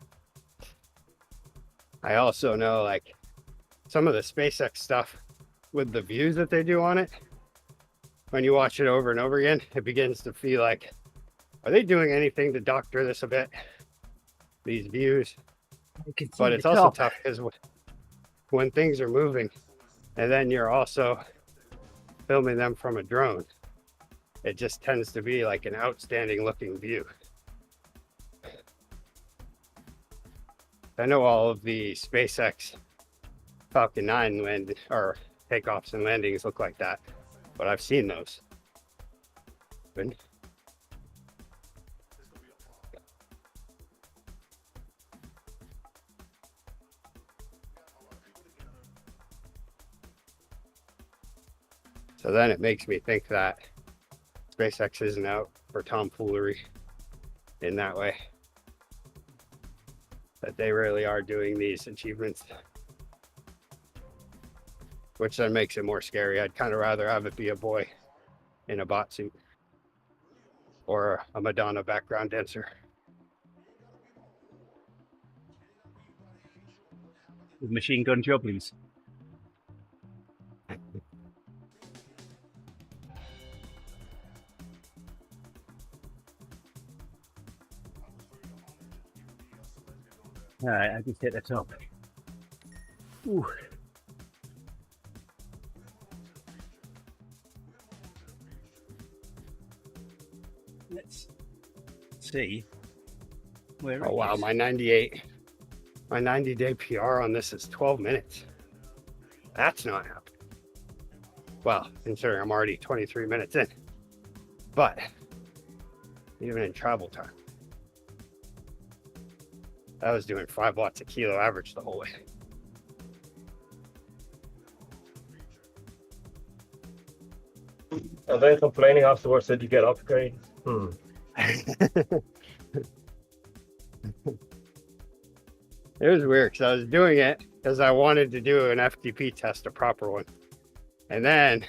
I also know like some of the SpaceX stuff with the views that they do on it. When you watch it over and over again, it begins to feel like, are they doing anything to doctor this a bit? These views. But it's also tough because when things are moving and then you're also filming them from a drone, it just tends to be like an outstanding looking view. I know all of the SpaceX Falcon 9 takeoffs and landings look like that, but I've seen those. So then it makes me think that SpaceX isn't out for tomfoolery in that way. That they really are doing these achievements, which then makes it more scary. I'd kind of rather have it be a boy in a bot suit or a Madonna background dancer. With machine gun jugglies. All right, I just hit the top. Ooh. Let's see where. Oh wow, my 90-day PR on this is 12 minutes. That's not happening. Well, considering I'm already 23 minutes in, but even in travel time. I was doing 5 watts a kilo average the whole way. And then complaining afterwards that you get upgrade. It was weird because I was doing it because I wanted to do an FTP test, a proper one. And then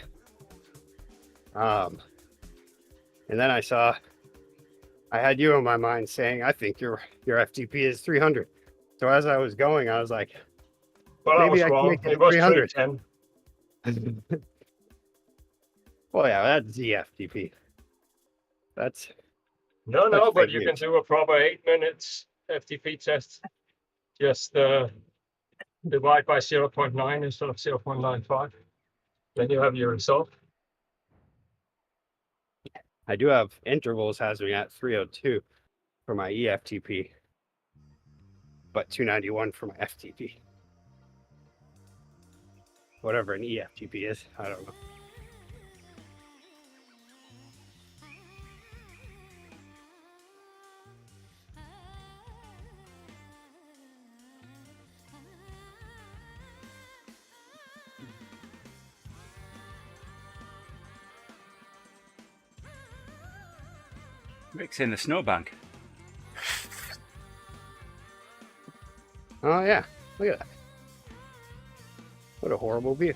I saw I had you in my mind saying, I think your FTP is 300. So as I was going, I was like, Well, maybe I I was can wrong. make it It was 300. 310. Well, yeah, that's ZFTP. That's No, That's but fake you can news. do a proper 8 minutes FTP test. Just divide by 0.9 instead of 0.95. Then you have your result. I do have intervals has me at 302 for my EFTP, but 291 for my FTP. Whatever an EFTP is, I don't know. Rick's in the snowbank. Oh yeah, look at that. What a horrible view.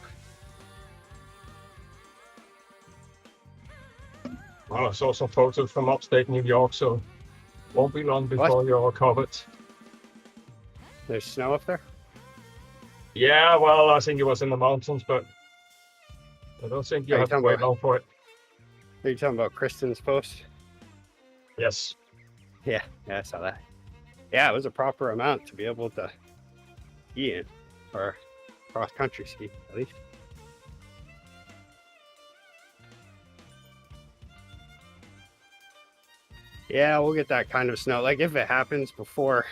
Well, I saw some photos from upstate New York, so won't be long before you're all covered. There's snow up there? Yeah, well, I think it was in the mountains, but I don't think you Are you have to talking wait about- long for it. Are you talking about Kristen's post? Yes. Yeah, I saw that. Yeah, it was a proper amount to be able to ski in, or cross country ski, at least. Yeah, we'll get that kind of snow. Like if it happens before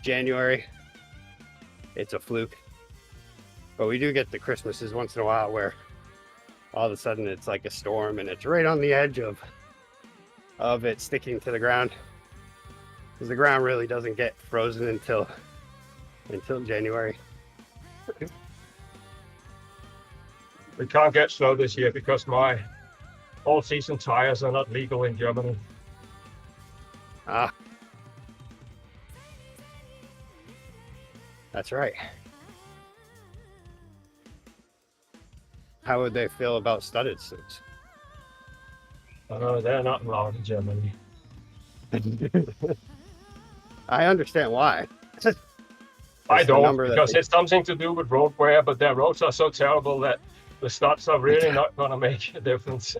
January, it's a fluke. But we do get the Christmases once in a while where all of a sudden it's like a storm and it's right on the edge of it sticking to the ground. Because the ground really doesn't get frozen until January. We can't get snow this year because my all-season tires are not legal in Germany. Ah, that's right. How would they feel about studded suits? They're not allowed in Germany. I understand why. I It's the don't, number that because they- it's something to do with road wear, but their roads are so terrible that the studs are really not going to make a difference.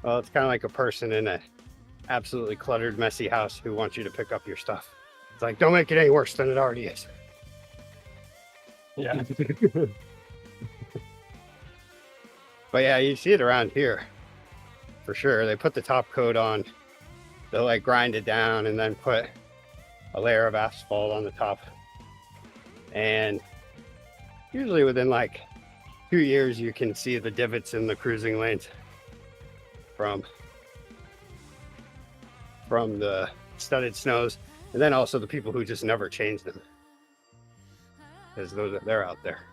Well, it's kind of like a person in a absolutely cluttered, messy house who wants you to pick up your stuff. It's like, don't make it any worse than it already is. Yeah. But yeah, you see it around here for sure. They put the top coat on, they'll like grind it down and then put a layer of asphalt on the top. And usually within like 2 years, you can see the divots in the cruising lanes from the studded snows. And then also the people who just never change them, because they're out there.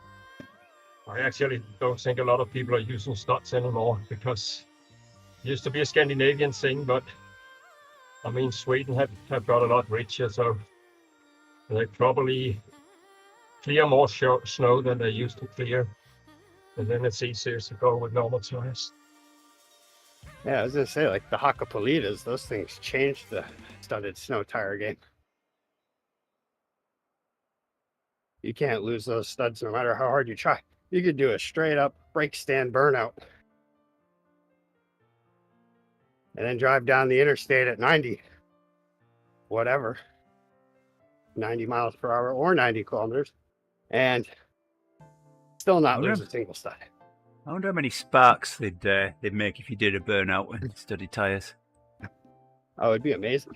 I actually don't think a lot of people are using studs anymore because it used to be a Scandinavian thing, but I mean, Sweden have got a lot richer, so they probably clear more snow than they used to clear. And then it's easier to go with normal tires. Yeah, I was gonna say, like the Hakkapeliitas, those things changed the studded snow tire game. You can't lose those studs no matter how hard you try. You could do a straight up brake stand burnout and then drive down the interstate at 90, whatever, 90 miles per hour or 90 kilometers, and still not lose a single stud. I wonder how many sparks they'd make if you did a burnout with studded tires. Oh, it'd be amazing.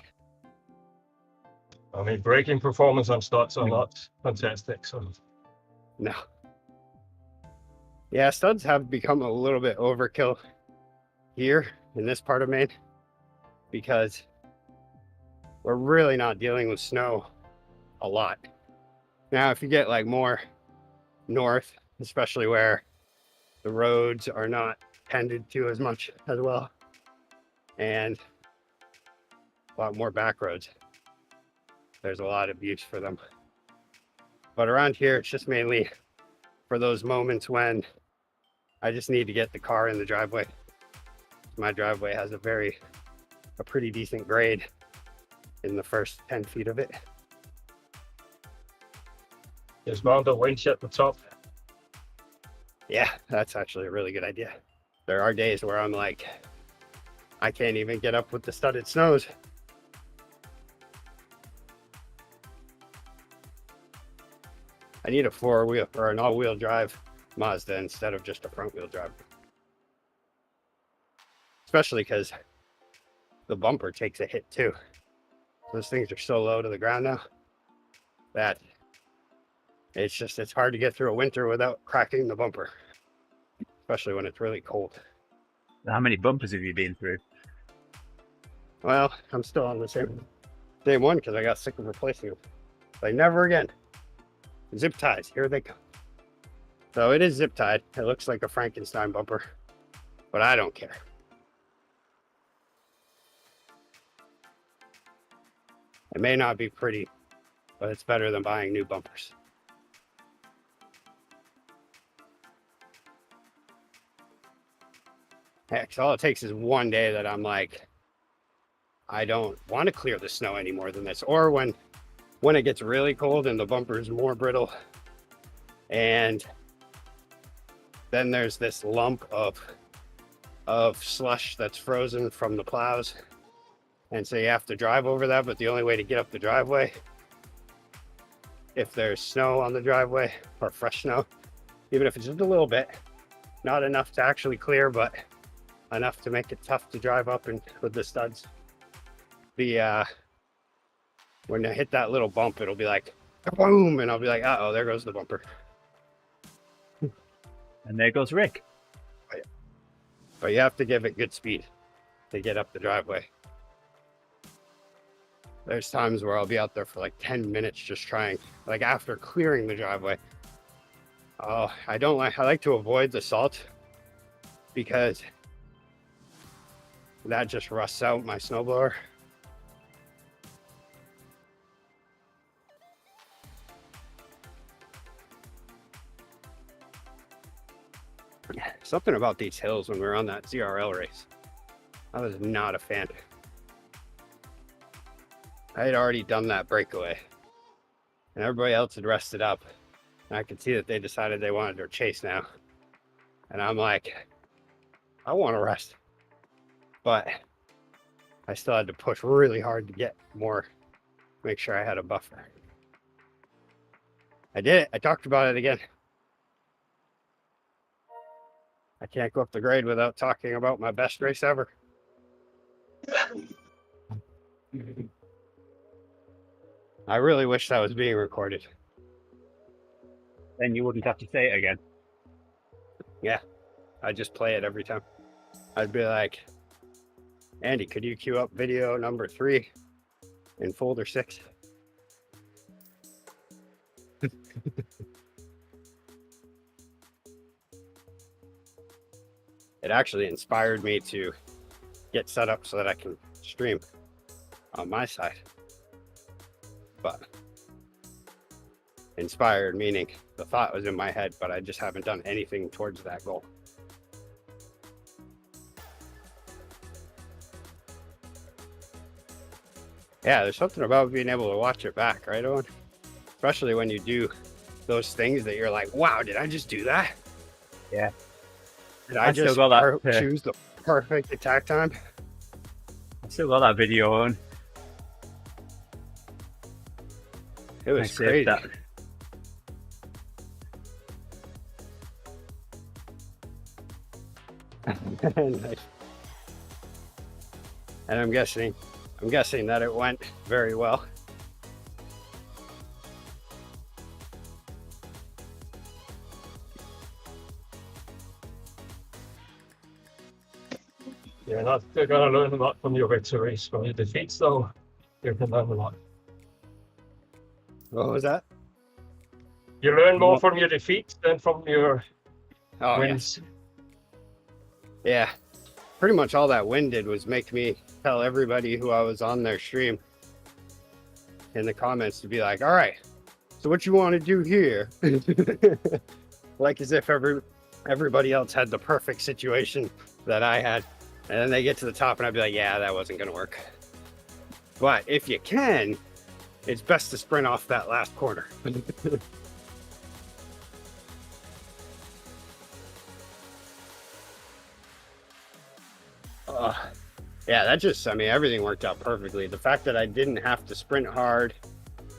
I mean, braking performance on studs are not fantastic. So No. Yeah, studs have become a little bit overkill here in this part of Maine because we're really not dealing with snow a lot. Now, if you get like more north, especially where the roads are not tended to as much as well, and a lot more back roads, there's a lot of use for them. But around here, it's just mainly for those moments when I just need to get the car in the driveway. My driveway has a pretty decent grade in the first 10 feet of it. Just mount a winch at the top. Yeah, that's actually a really good idea. There are days where I'm like, I can't even get up with the studded snows. I need a four-wheel or an all-wheel drive Mazda instead of just a front-wheel drive. Especially because the bumper takes a hit too. Those things are so low to the ground now that it's hard to get through a winter without cracking the bumper, especially when it's really cold. How many bumpers have you been through? Well, I'm still on the same one because I got sick of replacing them. Like, never again. Zip ties, here they come. So it is zip tied. It looks like a Frankenstein bumper, but I don't care. It may not be pretty, but it's better than buying new bumpers. Heck, all it takes is one day that I'm like, I don't want to clear the snow any more than this. Or when it gets really cold and the bumper is more brittle, and then there's this lump of slush that's frozen from the plows. And so you have to drive over that, but the only way to get up the driveway, if there's snow on the driveway or fresh snow, even if it's just a little bit, not enough to actually clear, but enough to make it tough to drive up and with the studs. When I hit that little bump, it'll be like boom, and I'll be like, uh-oh, there goes the bumper. And there goes Rick. But you have to give it good speed to get up the driveway. There's times where I'll be out there for like 10 minutes just trying, like after clearing the driveway. Oh, I like to avoid the salt because that just rusts out my snowblower. Something about these hills when we were on that ZRL race, I was not a fan. I had already done that breakaway and everybody else had rested up, and I could see that they decided they wanted to chase now. And I'm like, I want to rest, but I still had to push really hard to get more, make sure I had a buffer. I did it. I talked about it again. I can't go up the grade without talking about my best race ever. I really wish that was being recorded. Then you wouldn't have to say it again. Yeah, I'd just play it every time. I'd be like, Andy, could you queue up video number 3 in folder 6? It actually inspired me to get set up so that I can stream on my side. But inspired meaning the thought was in my head, but I just haven't done anything towards that goal. Yeah, there's something about being able to watch it back, right, Owen? Especially when you do those things that you're like, wow, did I just do that? Yeah. Did I just choose the perfect attack time? I still got that video on. It was crazy. That. Nice. And I'm guessing that it went very well. Yeah, you're gonna learn a lot from your victories, from your defeats, though. You can learn a lot. What was that? You learn more from your defeats than from your Oh, wins. Yeah. Pretty much all that win did was make me tell everybody who I was on their stream in the comments to be like, all right, so what you want to do here? Like as if everybody else had the perfect situation that I had. And then they get to the top and I'd be like, yeah, that wasn't going to work. But if you can, it's best to sprint off that last corner. Yeah, that just, I mean, everything worked out perfectly. The fact that I didn't have to sprint hard,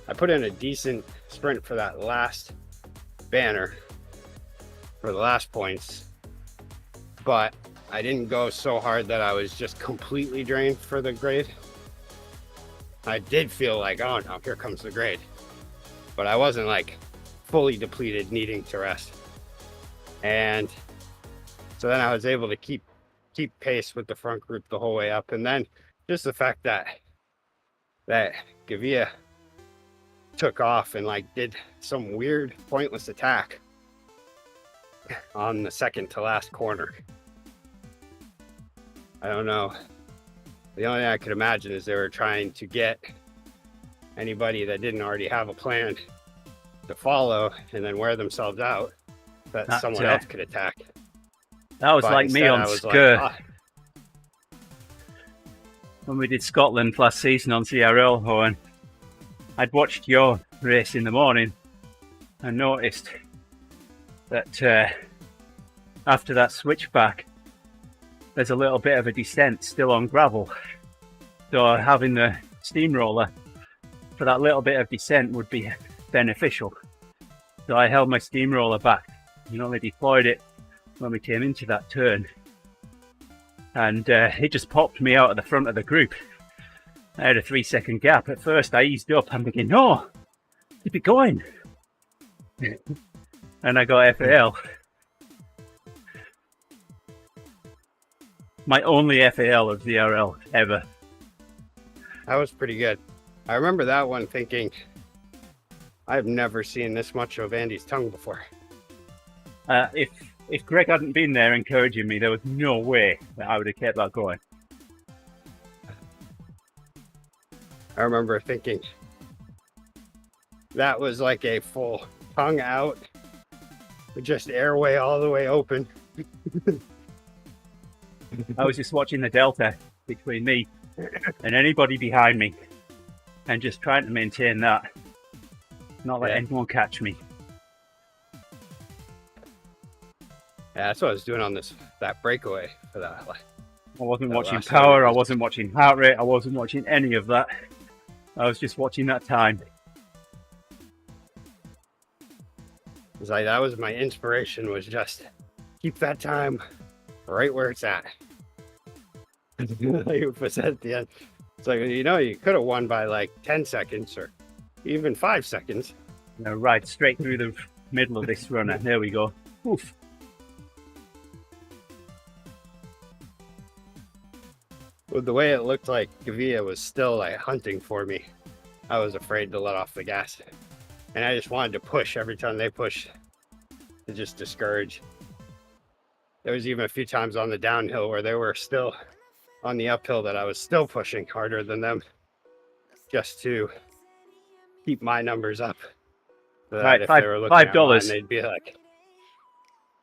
I put in a decent sprint for that last banner, for the last points, but I didn't go so hard that I was just completely drained for the grade. I did feel like, oh no, here comes the grade, but I wasn't like fully depleted, needing to rest. And so then I was able to keep pace with the front group the whole way up. And then just the fact that Gavia took off and like did some weird pointless attack on the second to last corner. I don't know. The only thing I could imagine is they were trying to get anybody that didn't already have a plan to follow and then wear themselves out, that someone else could attack. That was But like me instead on I was Sker. like, When we did Scotland last season on CRL, and I'd watched your race in the morning and noticed that after that switchback, there's a little bit of a descent still on gravel. So having the steamroller for that little bit of descent would be beneficial. So I held my steamroller back and only deployed it when we came into that turn. And it just popped me out at the front of the group. I had a 3-second gap. At first I eased up. I'm thinking, no, keep it going. And I got FAL. My only FAL of ZRL ever. that was pretty good. I remember that one thinking, I've never seen this much of Andy's tongue before. If Greg hadn't been there encouraging me, there was no way that I would have kept that going. I remember thinking that was like a full tongue out, with just airway all the way open. I was just watching the delta between me and anybody behind me and just trying to maintain that. Not let anyone catch me. Yeah, that's what I was doing on that breakaway for that. I wasn't watching last power, time. I wasn't watching heart rate, I wasn't watching any of that. I was just watching that time. It's like that was my inspiration, was just keep that time right where it's at. Like it was at the end. It's like, you know, you could have won by like 10 seconds or even 5 seconds. Now ride straight through the middle of this runner. There we go. Oof. With the way it looked like Gavia was still like hunting for me, I was afraid to let off the gas. And I just wanted to push every time they pushed, to just discourage. There was even a few times on the downhill where they were still on the uphill that I was still pushing harder than them, just to keep my numbers up. So that Right, if they were looking at $5. mine, they'd be like,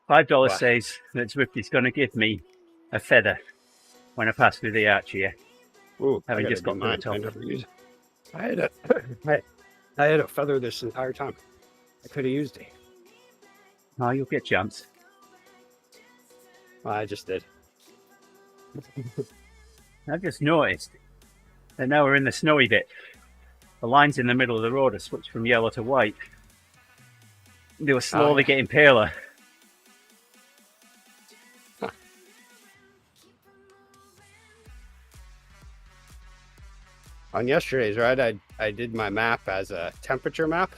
$5 What? says that Zwifty's going to give me a feather when I pass through the arch here. ooh, Having I gotta just do got to the mine. top. I never used it. I had a feather this entire time. I could have used it. Oh, you'll get jumps. Well, I just did. I've just noticed that now we're in the snowy bit. The lines in the middle of the road have switched from yellow to white. They were slowly getting paler. On yesterday's ride, I did my map as a temperature map.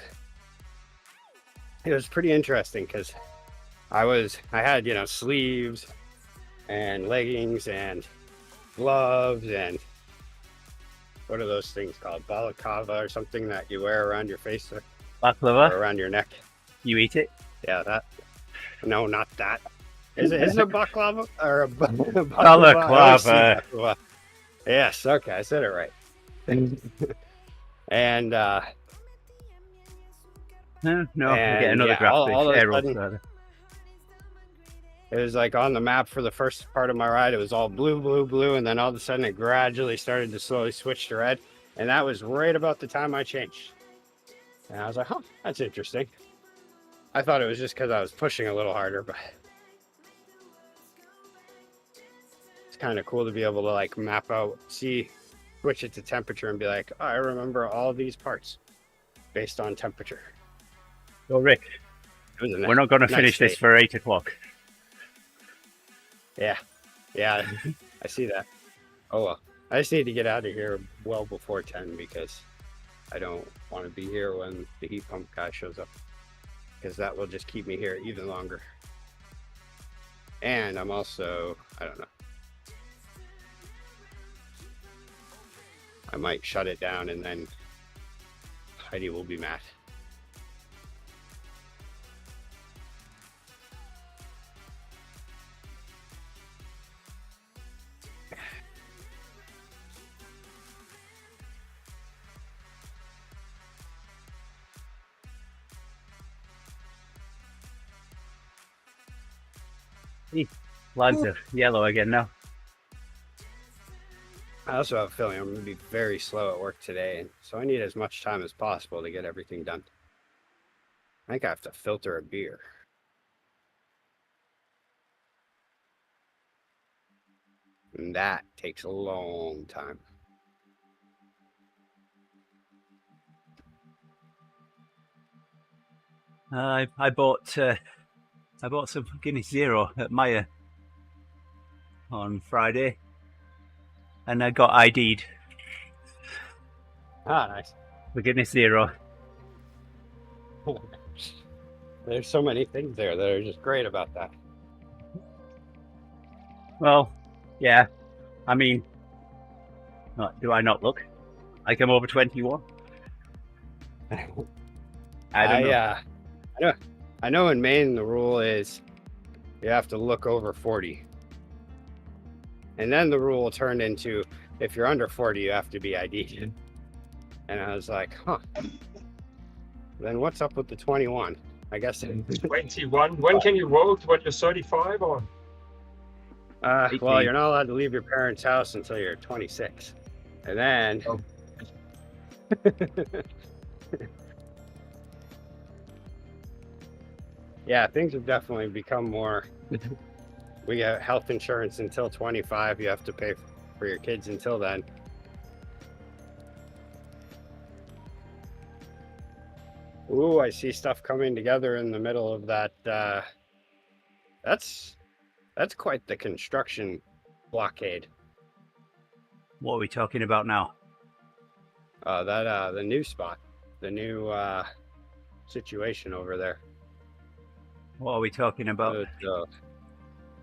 It was pretty interesting because I had, you know, sleeves and leggings and gloves and what are those things called? Balaclava or something that you wear around your face or Baklava, around your neck. you eat it? Yeah, that. No, not that. Is it a baklava or a baklava? Balaclava. Baklava. Yes, okay, I said it right. And No, we'll get and another yeah, graphic. all of a Arrow sudden, further. it was like on the map for the first part of my ride, it was all blue, blue, blue, and then all of a sudden it gradually started to slowly switch to red, and that was right about the time I changed. And I was like, huh, that's interesting. I thought it was just because I was pushing a little harder, but it's kind of cool to be able to like map out, switch it to temperature and be like, oh, I remember all these parts based on temperature. So Rick, It was a we're not going to nice finish this day. for 8 o'clock. Yeah, I see that. Oh well, I just need to get out of here well before 10 because I don't want to be here when the heat pump guy shows up, because that will just keep me here even longer. And I'm also, I don't know, I might shut it down and then Heidi will be mad. Lines are yellow again now. I also have a feeling I'm going to be very slow at work today, and so I need as much time as possible to get everything done. I think I have to filter a beer. And that takes a long time. I bought some Guinness Zero at Maya on Friday, and I got ID'd Ah, nice. for Guinness Zero. There's so many things there that are just great about that. Well, yeah. I mean, do I not look like I'm over 21? I don't know. I know in Maine the rule is you have to look over 40. And then the rule turned into if you're under 40, you have to be ID'd. And I was like, huh. Then what's up with the 21? I guess 21. When can you vote? When you're 35 or? well, you're not allowed to leave your parents' house until you're 26. And then yeah, things have definitely become more. We get health insurance until 25. You have to pay for your kids until then. Ooh, I see stuff coming together in the middle of that. That's quite the construction blockade. What are we talking about now? The new spot, the new situation over there. What are we talking about?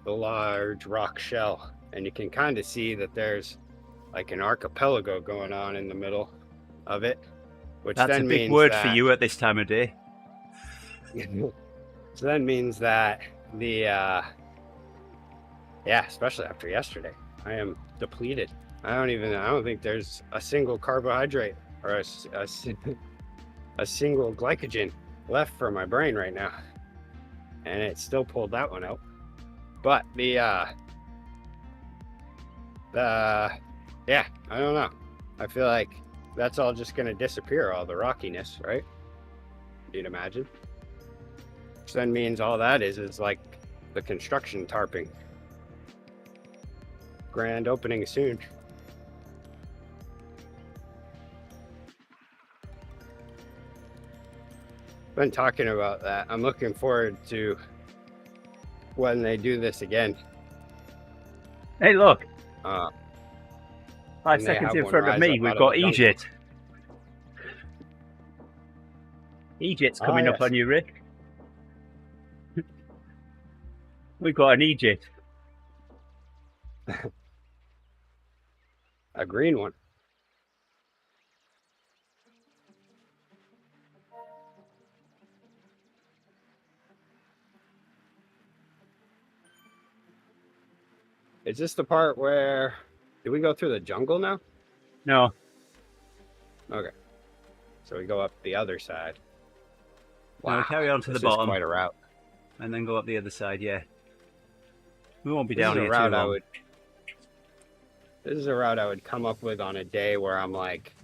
The large rock shell, and you can kind of see that there's like an archipelago going on in the middle of it, which That's then a big means word that, for you at this time of day. so then means that the yeah, especially after yesterday, I am depleted. I don't think there's a single carbohydrate or a single glycogen left for my brain right now, and it still pulled that one out. But yeah, I don't know. I feel like that's all just gonna disappear, all the rockiness, right? You'd imagine. Which then means all that is like the construction tarping. Grand opening soon. Been talking about that. I'm looking forward to when they do this again. Hey, look. Uh, 5 and they seconds have in one front of rise me, up we've out of got the jungle. Egypt. Egypt's coming up yes. on you, Rick. We've got an Egypt. A green one. Is this the part where, did we go through the jungle now? No, Okay. So we go up the other side. no, we carry on to the this bottom is quite a route. and then go up the other side. Yeah, we won't be This down is a here too route long. This is a route I would come up with on a day where I'm like,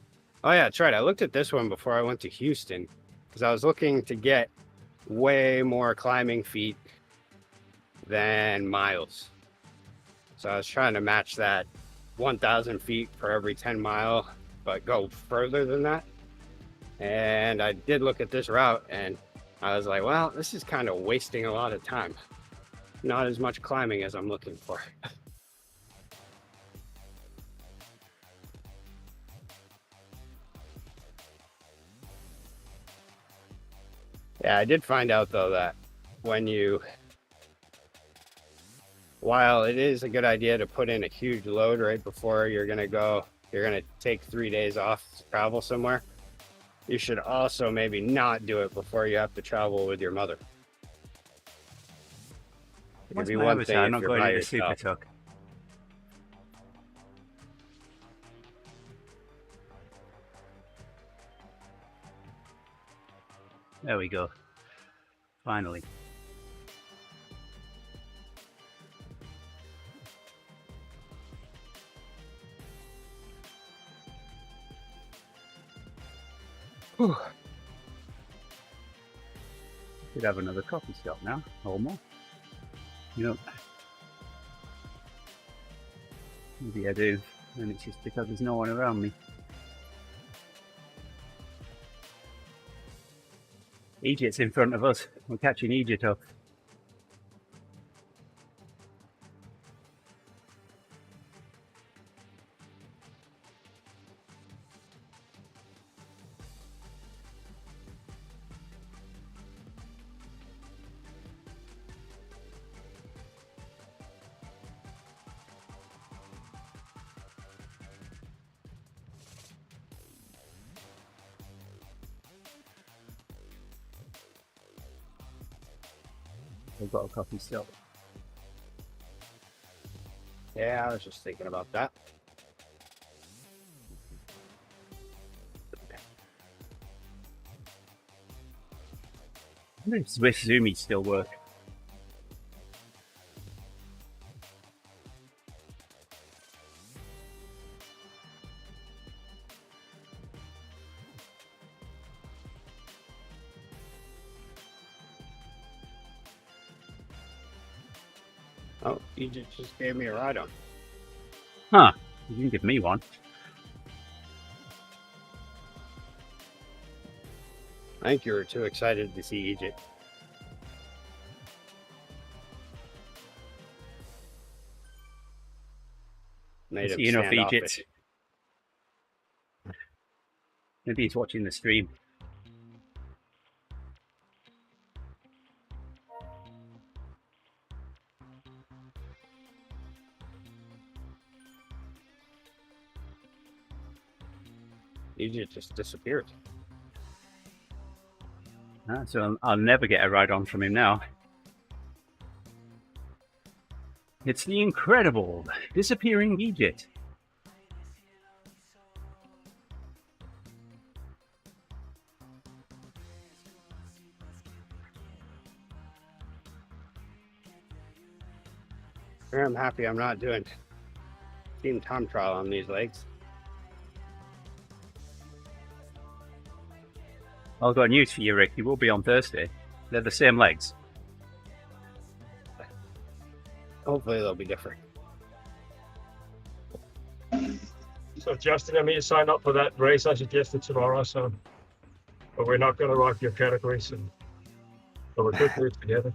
oh yeah, that's right. I looked at this one before I went to Houston because I was looking to get way more climbing feet than miles. So I was trying to match that 1,000 feet for every 10 mile, but go further than that. And I did look at this route and I was like, well, this is kind of wasting a lot of time. Not as much climbing as I'm looking for. Yeah, I did find out though that while it is a good idea to put in a huge load right before you're gonna take 3 days off to travel somewhere, you should also maybe not do it before you have to travel with your mother. It could What's be my one avatar? thing I'm if not you're going by into super yourself. tuck. There we go. Finally. Whew. Could have another coffee stop now, or more. You know, maybe I do, and it's just because there's no one around me. Egypt's in front of us. We're catching Egypt up. We've got a coffee stop. Yeah, I was just thinking about that. I wonder if Swiss Zoomies still work. Oh, you just gave me a ride on. Huh, you didn't give me one. I think you were too excited to see Egypt. Made him See enough standoffish. Egypt. Maybe he's watching the stream. Egypt just disappeared. So I'll never get a ride on from him now. It's the incredible disappearing Egypt. I'm happy I'm not doing team time trial on these legs. I've got news for you, Rick. You will be on Thursday. They're the same legs. Hopefully they'll be different. So Justin and me signed up for that race I suggested tomorrow, so but we're not going to rock your categories, but we could do it together.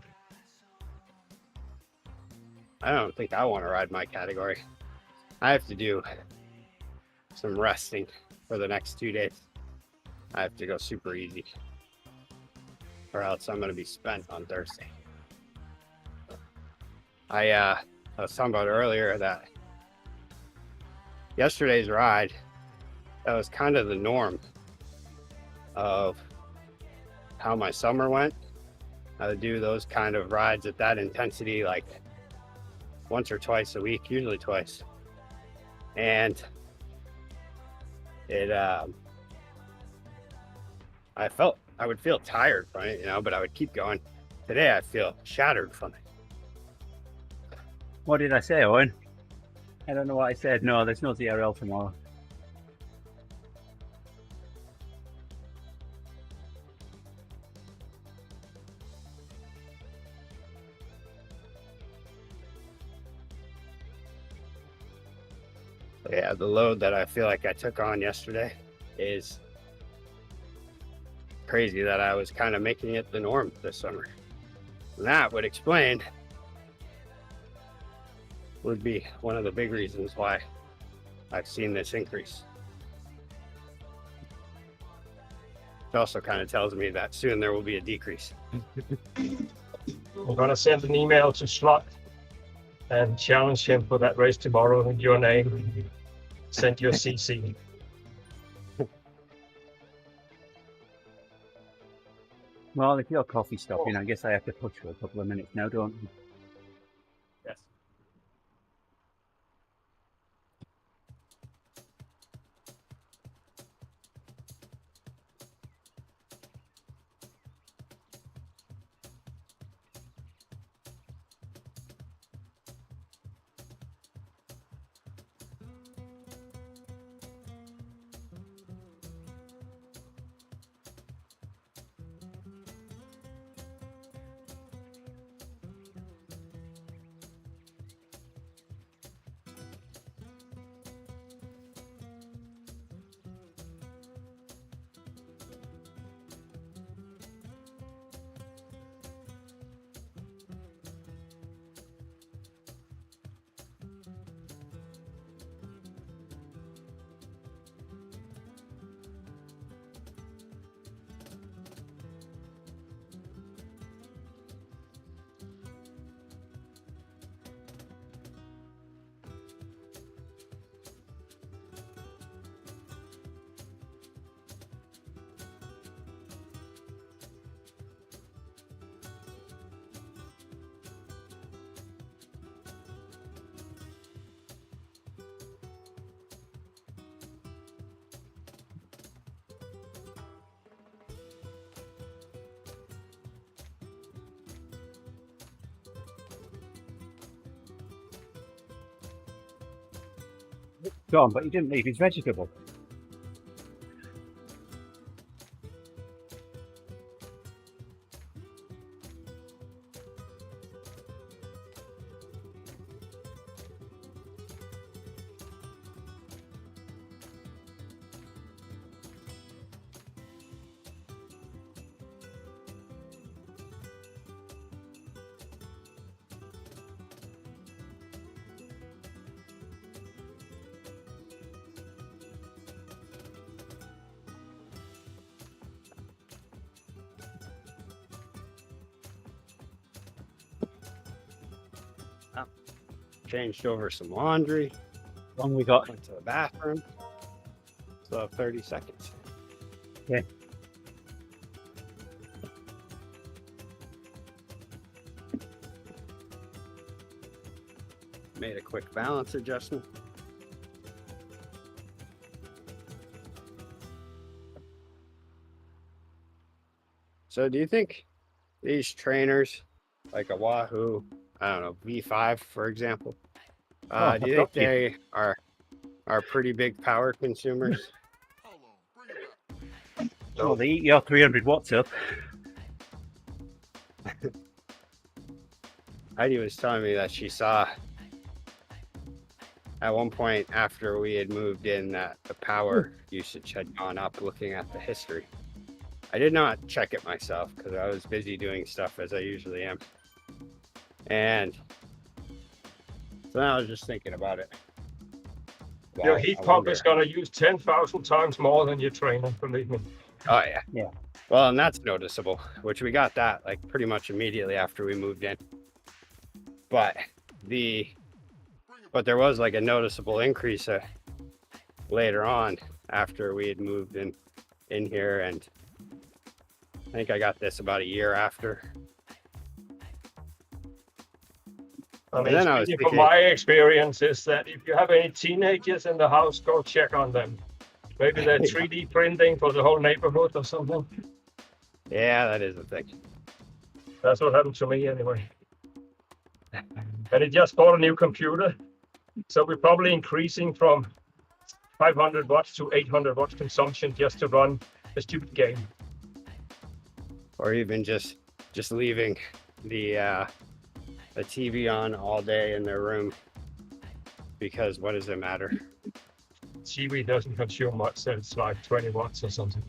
I don't think I want to ride my category. I have to do some resting for the next 2 days. I have to go super easy, or else I'm going to be spent on Thursday. I was talking about earlier that yesterday's ride, that was kind of the norm of how my summer went. I would do those kind of rides at that intensity like once or twice a week, usually twice. And it, I would feel tired from it, you know, but I would keep going. Today I feel shattered from it. What did I say, Owen? I don't know what I said. No, there's no ZRL tomorrow. Yeah, the load that I feel like I took on yesterday is crazy, that I was kind of making it the norm this summer. And that would be one of the big reasons why I've seen this increase. It also kind of tells me that soon there will be a decrease. I'm gonna send an email to Slot and challenge him for that race tomorrow in your name. Send your CC. Well, if your coffee stopping, I guess I have to push for a couple of minutes now, don't you? Yes. John, but he didn't leave his vegetable. Changed over some laundry, One we got. went to the bathroom. Still have 30 seconds. Okay. Made a quick balance adjustment. So do you think these trainers, like a Wahoo, I don't know, V5, for example, do you think they are pretty big power consumers? Oh, they eat your 300 watts up. Heidi was telling me that she saw at one point after we had moved in that the power usage had gone up, looking at the history. I did not check it myself because I was busy doing stuff as I usually am. And so now I was just thinking about it. Your heat pump is gonna use 10,000 times more than your trainer, believe me. Oh yeah. Yeah. Well, and that's noticeable, which we got that like pretty much immediately after we moved in. But there was like a noticeable increase later on after we had moved in here, and I think I got this about a year after. I mean, then I was speaking from thinking- my experience is that if you have any teenagers in the house, go check on them. Maybe they're 3D printing for the whole neighborhood or something. Yeah, that is a thing. That's what happened to me anyway. And it just bought a new computer. So we're probably increasing from 500 watts to 800 watts consumption just to run a stupid game. Or even just leaving the TV on all day in their room, because what does it matter? TV doesn't consume much, so it's like 20 watts or something.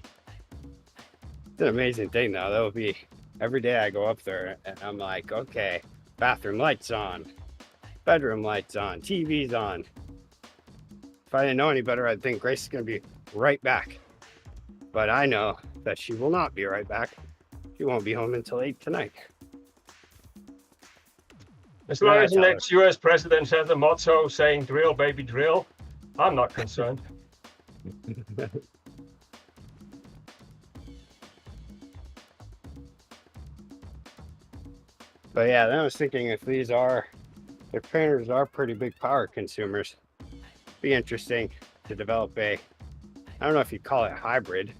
It's an amazing thing though. That would be every day I go up there and I'm like, okay, bathroom lights on, bedroom lights on, TV's on. If I didn't know any better, I'd think Grace is going to be right back. But I know that she will not be right back. She won't be home until 8 tonight. As long as the next US president has a motto saying drill, baby, drill, I'm not concerned. But yeah, then I was thinking if trainers are pretty big power consumers, it'd be interesting to develop I don't know if you call it hybrid,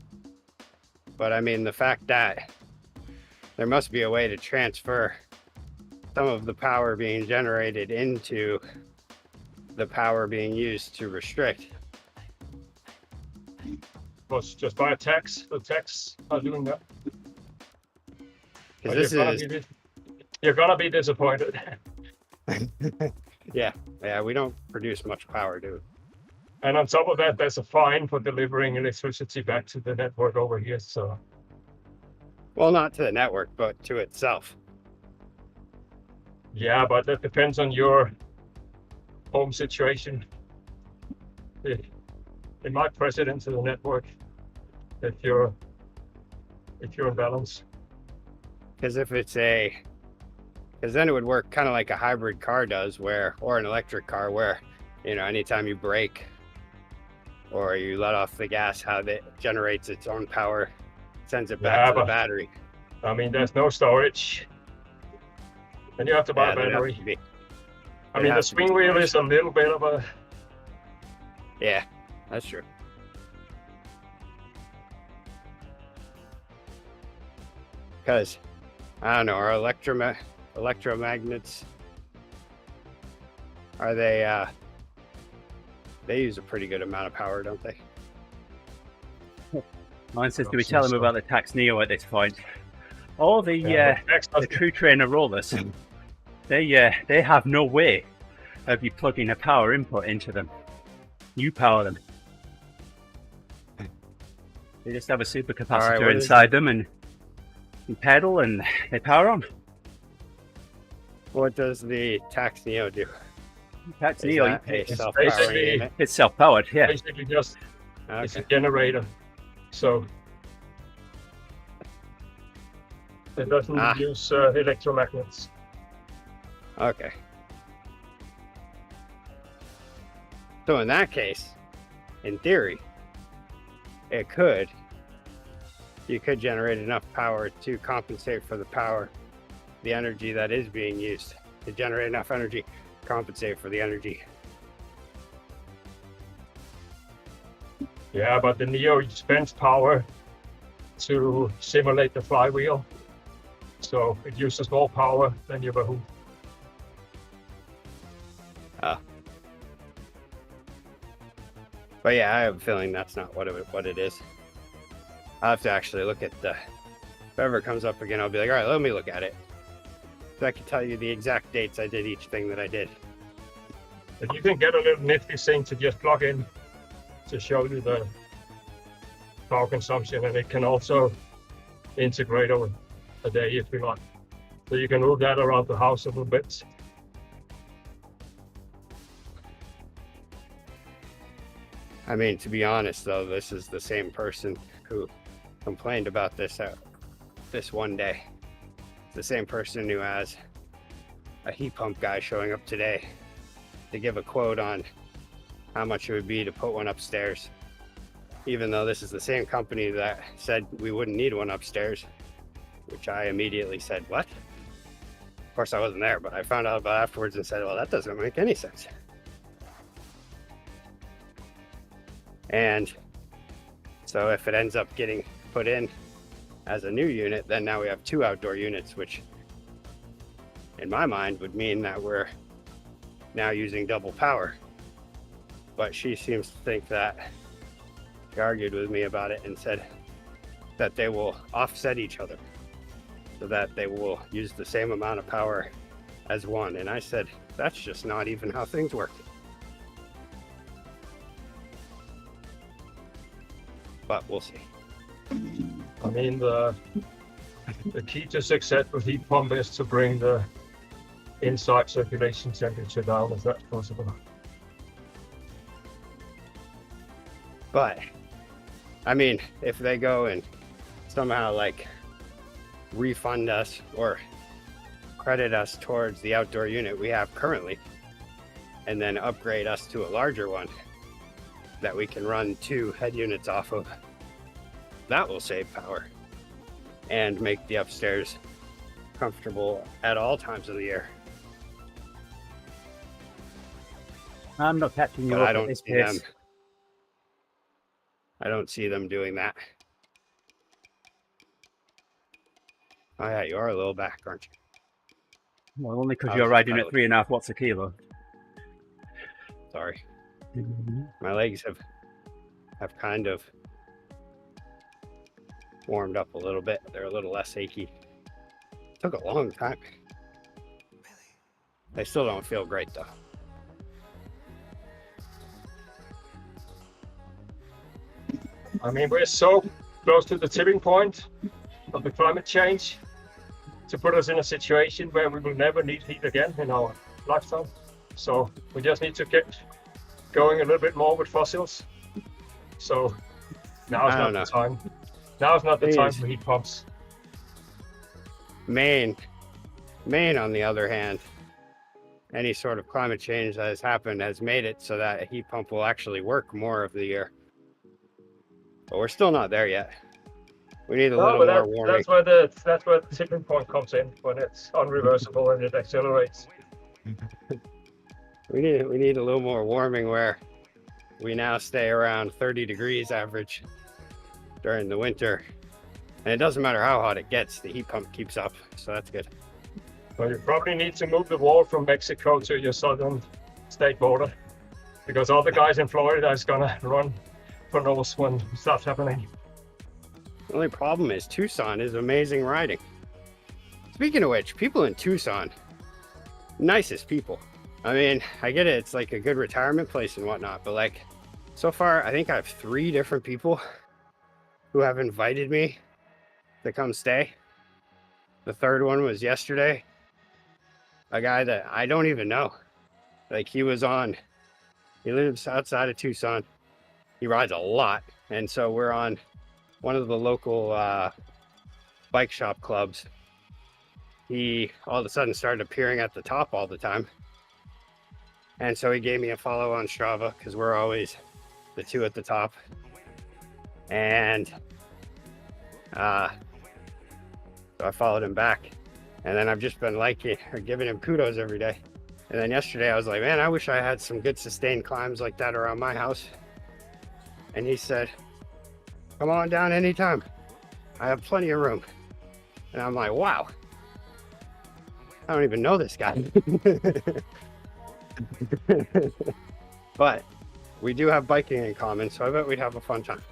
but I mean the fact that there must be a way to transfer some of the power being generated into the power being used to restrict. Was just by a tax. The tax are doing that. Because You're gonna be disappointed. yeah, we don't produce much power, do we? And on top of that, there's a fine for delivering electricity back to the network over here. So, Well, not to the network, but to itself. yeah, but that depends on your home situation. It might press it into the network if you're in balance. Because then it would work kind of like a hybrid car does, or an electric car, where, anytime you brake or you let off the gas, how that generates its own power, sends it back to the battery. I mean, there's no storage. And you have to buy a battery. I mean, the swing wheel is a little bit of a... Yeah, that's true. Because, I don't know, our electromagnets, are they use a pretty good amount of power, don't they? Mine says, do we tell them about the Tax Neo at this point? All the true trainer rollers, they have no way of you plugging a power input into them. You power them. They just have a supercapacitor inside them, and you pedal and they power on. What does the Tax Neo do? Tax Neo, self-powered. It's self-powered, yeah. Basically just it's a generator. So it doesn't use electromagnets. Okay. So in that case, in theory, you could generate enough power to compensate for the energy that is being used, to generate enough energy, compensate for the energy. Yeah, but the Neo spends power to simulate the flywheel. So it uses more power than your Wahoo. But yeah, I have a feeling that's not what it is. I'll have to actually look at if ever it comes up again, I'll be like, all right, let me look at it. So I can tell you the exact dates I did each thing that I did. But you can get a little nifty thing to just plug in to show you the power consumption, and it can also integrate over a day if you like. So you can move that around the house a little bit. I mean, to be honest though, this is the same person who complained about this one day. It's the same person who has a heat pump guy showing up today to give a quote on how much it would be to put one upstairs, even though this is the same company that said we wouldn't need one upstairs, which I immediately said, what? Of course, I wasn't there, but I found out about it afterwards and said, well, that doesn't make any sense. And so if it ends up getting put in as a new unit, then now we have 2 outdoor units, which in my mind would mean that we're now using double power. But she seems to think that, she argued with me about it and said that they will offset each other so that they will use the same amount of power as one. And I said, that's just not even how things work. But we'll see. I mean, the key to success with heat pump is to bring the inside circulation temperature down, if that's possible. But I mean, if they go and somehow like refund us or credit us towards the outdoor unit we have currently, and then upgrade us to a larger one that we can run 2 head units off of, that will save power and make the upstairs comfortable at all times of the year. I'm not catching you But up I at don't this see them. pace. I don't see them doing that. Oh yeah, you are a little back, aren't you? Well, only because I you're was riding at piloting. 3.5 watts a kilo. Sorry. My legs have kind of warmed up a little bit. They're a little less achy. Took a long time. They still don't feel great though. I mean, we're so close to the tipping point of the climate change to put us in a situation where we will never need heat again in our lifetime. So we just need to get going a little bit more with fossils. So now's not the time. Now's not the time for heat pumps. Maine, on the other hand, any sort of climate change that has happened has made it so that a heat pump will actually work more of the year. But we're still not there yet. We need a little more warming. That's where the tipping point comes in, when it's unreversible and it accelerates. We need a little more warming where we now stay around 30 degrees average during the winter. And it doesn't matter how hot it gets, the heat pump keeps up, so that's good. Well, you probably need to move the wall from Mexico to your southern state border, because all the guys in Florida is gonna run for nose when it starts happening. The only problem is Tucson is amazing riding. Speaking of which, people in Tucson, nicest people. I mean, I get it, it's like a good retirement place and whatnot, but like, so far, I think I have 3 different people who have invited me to come stay. The 3rd one was yesterday. A guy that I don't even know. Like, he lives outside of Tucson. He rides a lot. And so we're on one of the local bike shop clubs. He all of a sudden started appearing at the top all the time. And so he gave me a follow on Strava, because we're always the 2 at the top. And so I followed him back. And then I've just been liking or giving him kudos every day. And then yesterday I was like, man, I wish I had some good sustained climbs like that around my house. And he said, come on down anytime. I have plenty of room. And I'm like, wow. I don't even know this guy. But we do have biking in common, so I bet we'd have a fun time.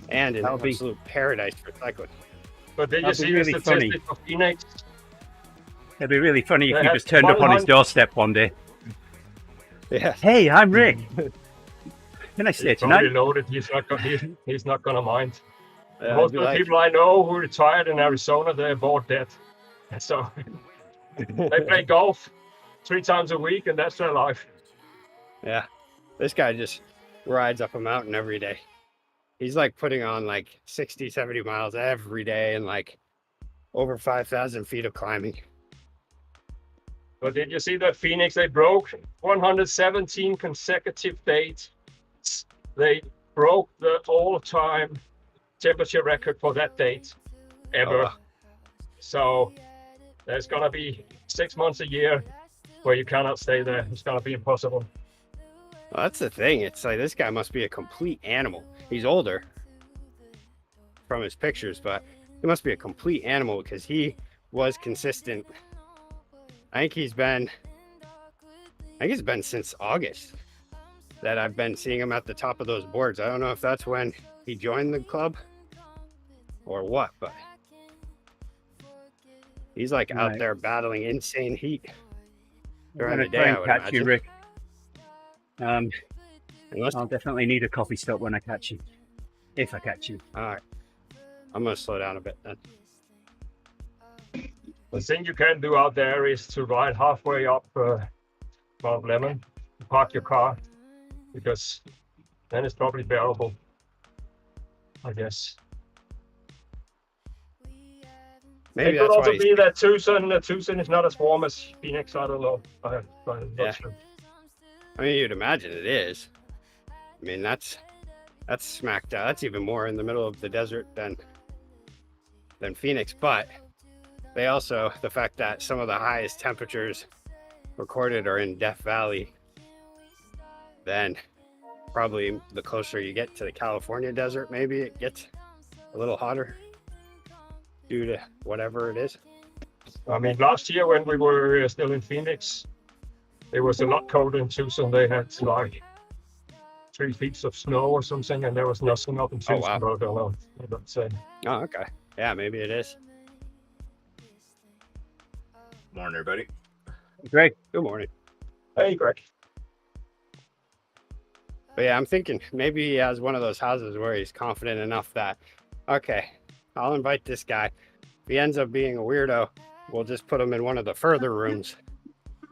And an absolute paradise for cycling. But did you see the statistic for Phoenix? It'd be really funny if you just turned up on his doorstep one day. Yeah. Hey, I'm Rick. Can I stay tonight? Probably loaded. He's not gonna mind. Yeah, Most of the people I know who retired in Arizona, they're bored dead. So they play golf 3 times a week, and that's their life. Yeah. This guy just rides up a mountain every day. He's like putting on like 60, 70 miles every day and like over 5,000 feet of climbing. But did you see that Phoenix, they broke 117 consecutive dates. They broke the all-time temperature record for that date ever. Oh. So There's gonna be 6 months a year where you cannot stay there. It's gonna be impossible. Well, that's the thing. It's like this guy must be a complete animal. He's older from his pictures, but he must be a complete animal because he was consistent. I think it's been since August that I've been seeing him at the top of those boards. I don't know if that's when he joined the club or what, but he's like out there battling insane heat during the day, I would catch you, imagine. Rick. Unless, I'll definitely need a coffee stop when I catch you, if I catch you. all right, I'm gonna slow down a bit then. The thing you can do out there is to ride halfway up Mount Lemon, park your car, because then it's probably bearable, I guess. Maybe it could that's also why be that Tucson is not as warm as Phoenix. I don't know. I'm not sure. I mean, you'd imagine it is. I mean, that's smack dab. That's even more in the middle of the desert than Phoenix. But they also, the fact that some of the highest temperatures recorded are in Death Valley, then probably the closer you get to the California desert, maybe it gets a little hotter due to whatever it is. I mean, last year when we were still in Phoenix, it was a lot colder in Tucson. They had like 3 feet of snow or something, and there was nothing up in Tucson. wow. But I don't know. I don't say. Oh, okay. Yeah, maybe it is. Morning, everybody. Greg. Good morning. Hey, Greg. But yeah, I'm thinking maybe he has one of those houses where he's confident enough that, okay, I'll invite this guy. If he ends up being a weirdo, we'll just put him in one of the further rooms.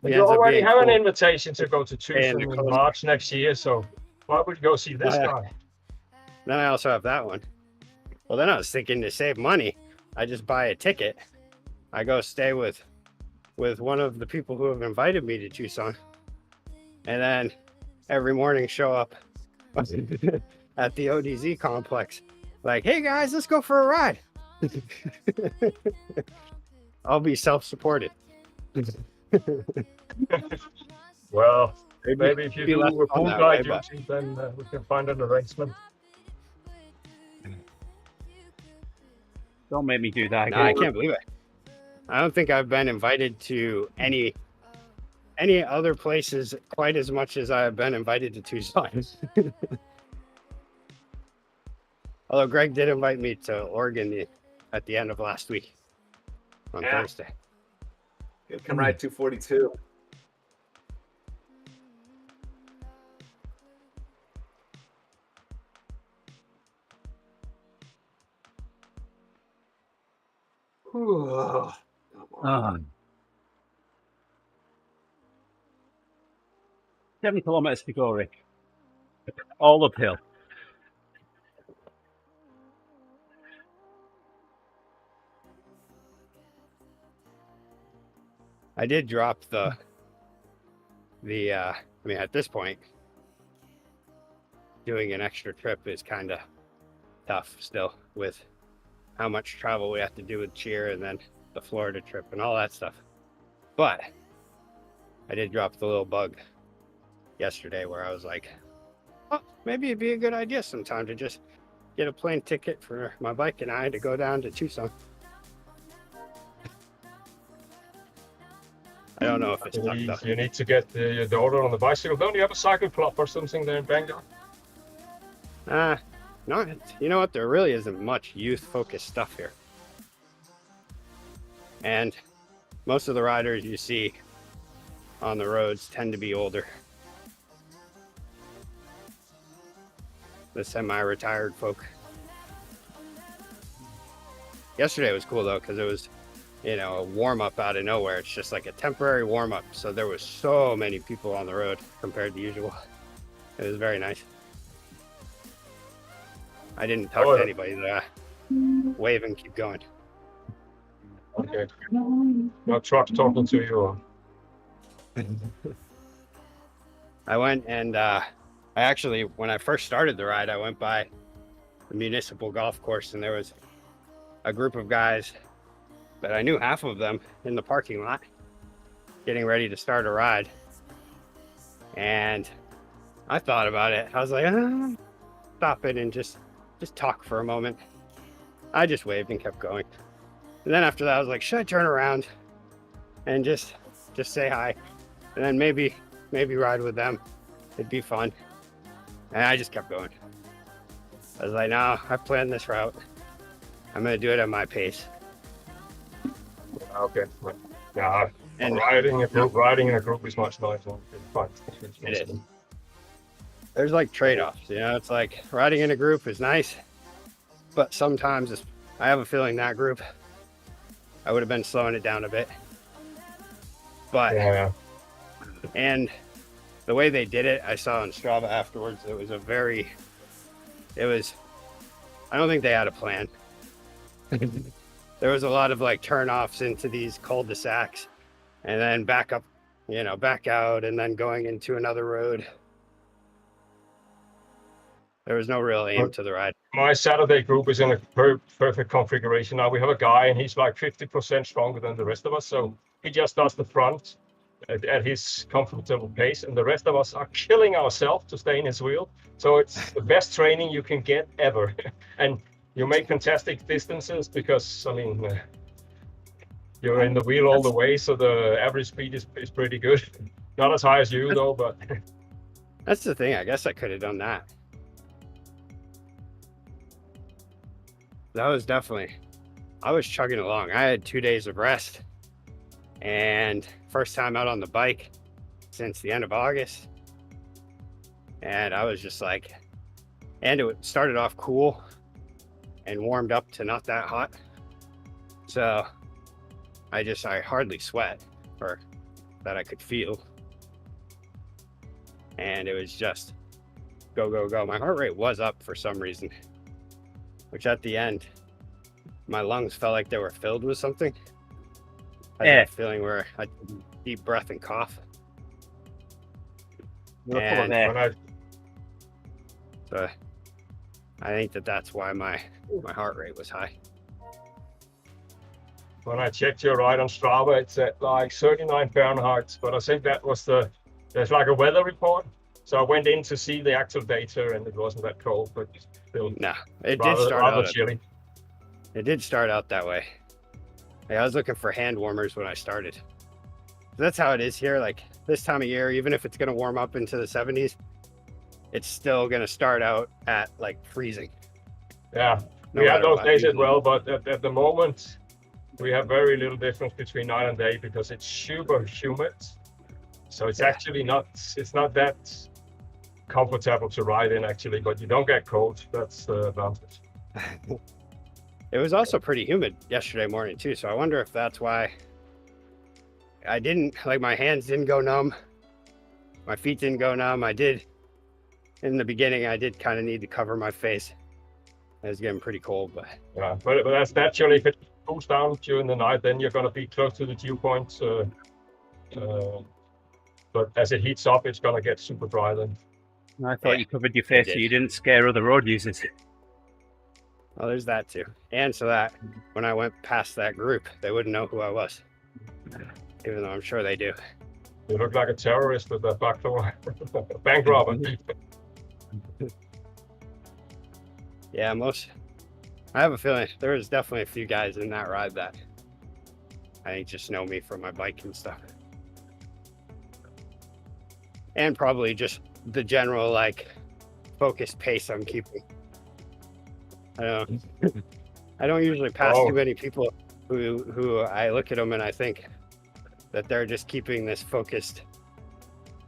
You already have an invitation to go to Tucson in coast. March next year, so why would you go see this guy? Then I also have that one. Well, then I was thinking to save money, I just buy a ticket. I go stay with one of the people who have invited me to Tucson, and then every morning show up at the ODZ complex. Like, hey guys, let's go for a ride. I'll be self-supported. Well, maybe if you do less a fun pool that guy way, but- duty, then we can find an arrangement. Don't make me do that No, I again. can't believe it. I don't think I've been invited to any other places quite as much as I have been invited to Tucson. Although Greg did invite me to Oregon at the end of last week on Thursday. Yeah, come ride 242. Whew. 7 kilometers to go, Rick. All uphill. I did drop I mean, at this point, doing an extra trip is kind of tough still with how much travel we have to do with cheer and then the Florida trip and all that stuff. But I did drop the little bug yesterday where I was like, oh, maybe it'd be a good idea sometime to just get a plane ticket for my bike and I to go down to Tucson. I don't know if it's tucked up. You need to get your daughter on the bicycle. Don't you have a cycle club or something there in Bangor? No, you know what? There really isn't much youth-focused stuff here. And most of the riders you see on the roads tend to be older. The semi-retired folk. Yesterday was cool though, because it was, you know, a warm-up out of nowhere. It's just like a temporary warm-up. So there was so many people on the road compared to usual. It was very nice. I didn't talk to anybody. Wave and keep going. Okay. No truck talking to you. Or... I went and I actually, when I first started the ride, I went by the municipal golf course and there was a group of guys but I knew half of them in the parking lot getting ready to start a ride. And I thought about it. I was like, stop it and just talk for a moment. I just waved and kept going. And then after that, I was like, should I turn around and just say hi? And then maybe ride with them. It'd be fun. And I just kept going. I was like, no, I planned this route. I'm gonna do it at my pace. Okay. Yeah, And riding in a group is much nicer. It's fun. it is. There's like trade-offs, you know. It's like riding in a group is nice, but sometimes I have a feeling that group, I would have been slowing it down a bit. But Yeah. and the way they did it, I saw on Strava afterwards. It was I don't think they had a plan. There was a lot of like turnoffs into these cul-de-sacs, and then back up, back out, and then going into another road. There was no real aim to the ride. My Saturday group is in a perfect configuration. Now we have a guy and he's like 50% stronger than the rest of us. So he just does the front at his comfortable pace. And the rest of us are killing ourselves to stay in his wheel. So it's the best training you can get ever. And you make fantastic distances because, I mean, you're in the wheel all the way. So the average speed is pretty good. Not as high as you though, but. That's the thing. I guess I could have done that. That was definitely, I was chugging along. I had 2 days of rest and first time out on the bike since the end of August. And I was just like, and it started off cool and warmed up to not that hot. So I hardly sweat, or that I could feel. And it was just go, go, go. My heart rate was up for some reason, which at the end, my lungs felt like they were filled with something. I had that feeling where I took a deep breath and cough. And so I think that's why my heart rate was high. When I checked your ride on Strava, it's at like 39 Fahrenheit, but I think that was there's like a weather report. So I went in to see the actual data and it wasn't that cold, but still. No, it did start out chilly. It did start out that way. Like, I was looking for hand warmers when I started. That's how it is here. Like this time of year, even if it's going to warm up into the 70s, it's still going to start out at like freezing. Yeah, we had those days as well, but at the moment, we have very little difference between night and day because it's super humid. So it's actually not that comfortable to ride in actually, but you don't get cold. That's the advantage. It was also pretty humid yesterday morning too. So I wonder if that's why I didn't, like, my hands didn't go numb. My feet didn't go numb. In the beginning, I did kind of need to cover my face. It was getting pretty cold, but. Yeah, but that's naturally, if it cools down during the night, then you're going to be close to the dew point. But as it heats up, it's going to get super dry then. I thought you covered your face so you didn't scare other road users. Well, there's that too. And so that when I went past that group, they wouldn't know who I was. Even though I'm sure they do. You look like a terrorist with that back door. Bank robber. Yeah, I have a feeling there was definitely a few guys in that ride that I think just know me from my bike and stuff. And probably just the general, like, focused pace I'm keeping. I don't usually pass too many people who I look at them and I think that they're just keeping this focused,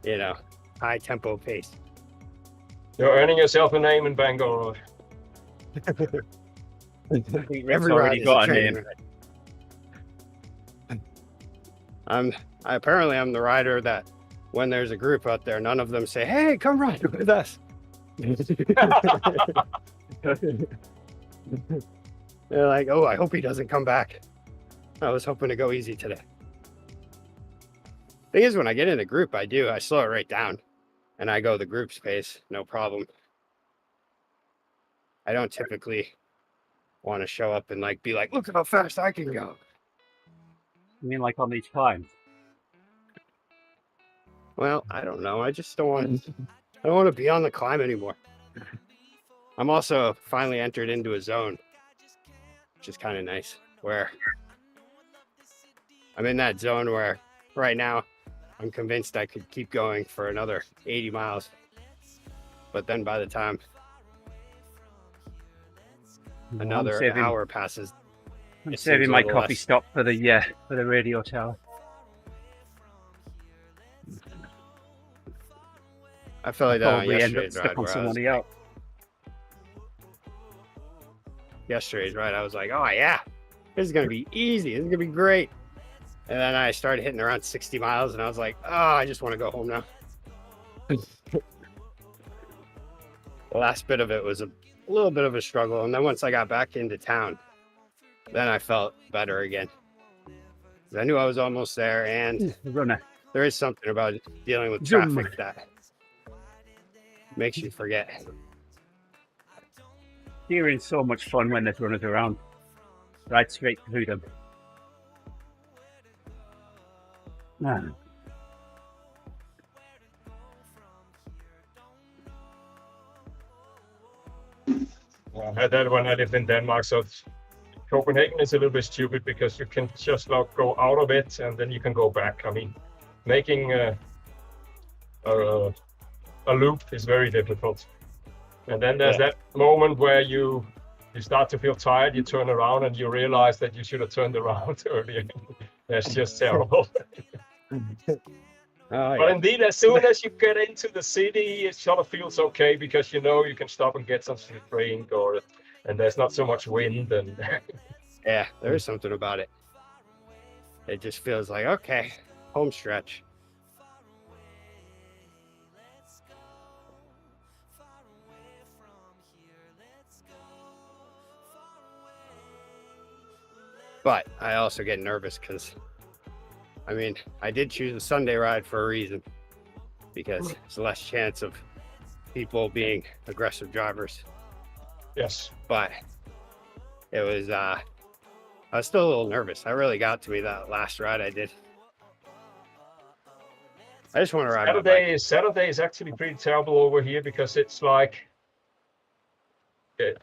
high tempo pace. You're earning yourself a name in Bangor. Every ride got a name. Apparently I'm the rider that when there's a group out there, none of them say, "Hey, come ride with us." They're like, "Oh, I hope he doesn't come back. I was hoping to go easy today." Thing is, when I get in a group, I slow it right down and I go the group's pace, no problem. I don't typically want to show up and be like, "Look how fast I can go." You mean like on these climbs? Well, I don't know. I just don't want to. I don't want to be on the climb anymore. I'm also finally entered into a zone, which is kind of nice, where I'm in that zone where right now I'm convinced I could keep going for another 80 miles. But then by the time another hour passes, I'm it saving seems a my little coffee less. stop for the radio tower. I felt like that on Probably end up yesterday's stuck ride on where somebody else. yesterday's ride, I was like, oh yeah, this is gonna be easy. This is gonna be great. And then I started hitting around 60 miles and I was like, oh, I just want to go home now. The last bit of it was a little bit of a struggle. And then once I got back into town, then I felt better again. I knew I was almost there, and Runner. there is something about dealing with Zoom. traffic that makes you forget. Steering's so much fun when there's runners around. Right straight through them. Man. I had that when I lived in Denmark. So Copenhagen is a little bit stupid because you can just like go out of it and then you can go back. I mean, making a loop is very difficult. And then there's that moment where you start to feel tired, you turn around and you realize that you should have turned around earlier. That's just terrible. But indeed, as soon as you get into the city, it sort of feels okay because you know you can stop and get something to drink, and there's not so much wind. And yeah, there is something about it. It just feels like, okay, home stretch. But I also get nervous because, I mean, I did choose a Sunday ride for a reason, because there's less chance of people being aggressive drivers. yes, But it was, I was still a little nervous. I really got to me that last ride I did. I just want to ride my bike. Saturday is actually pretty terrible over here because it's like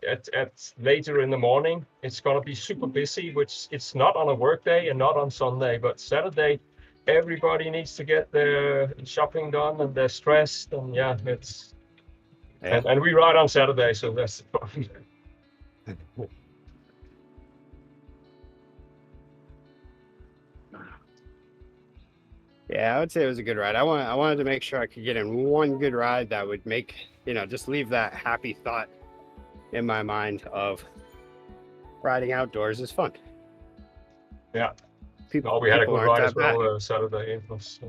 at later in the morning, it's gonna be super busy, which it's not on a work day and not on Sunday, but Saturday, everybody needs to get their shopping done and they're stressed, and and we ride on Saturday, so that's the problem. Yeah, I would say it was a good ride. I wanted to make sure I could get in one good ride that would make, just leave that happy thought in my mind of riding outdoors is fun. Yeah. People, We had a good aren't ride that as well Saturday. It was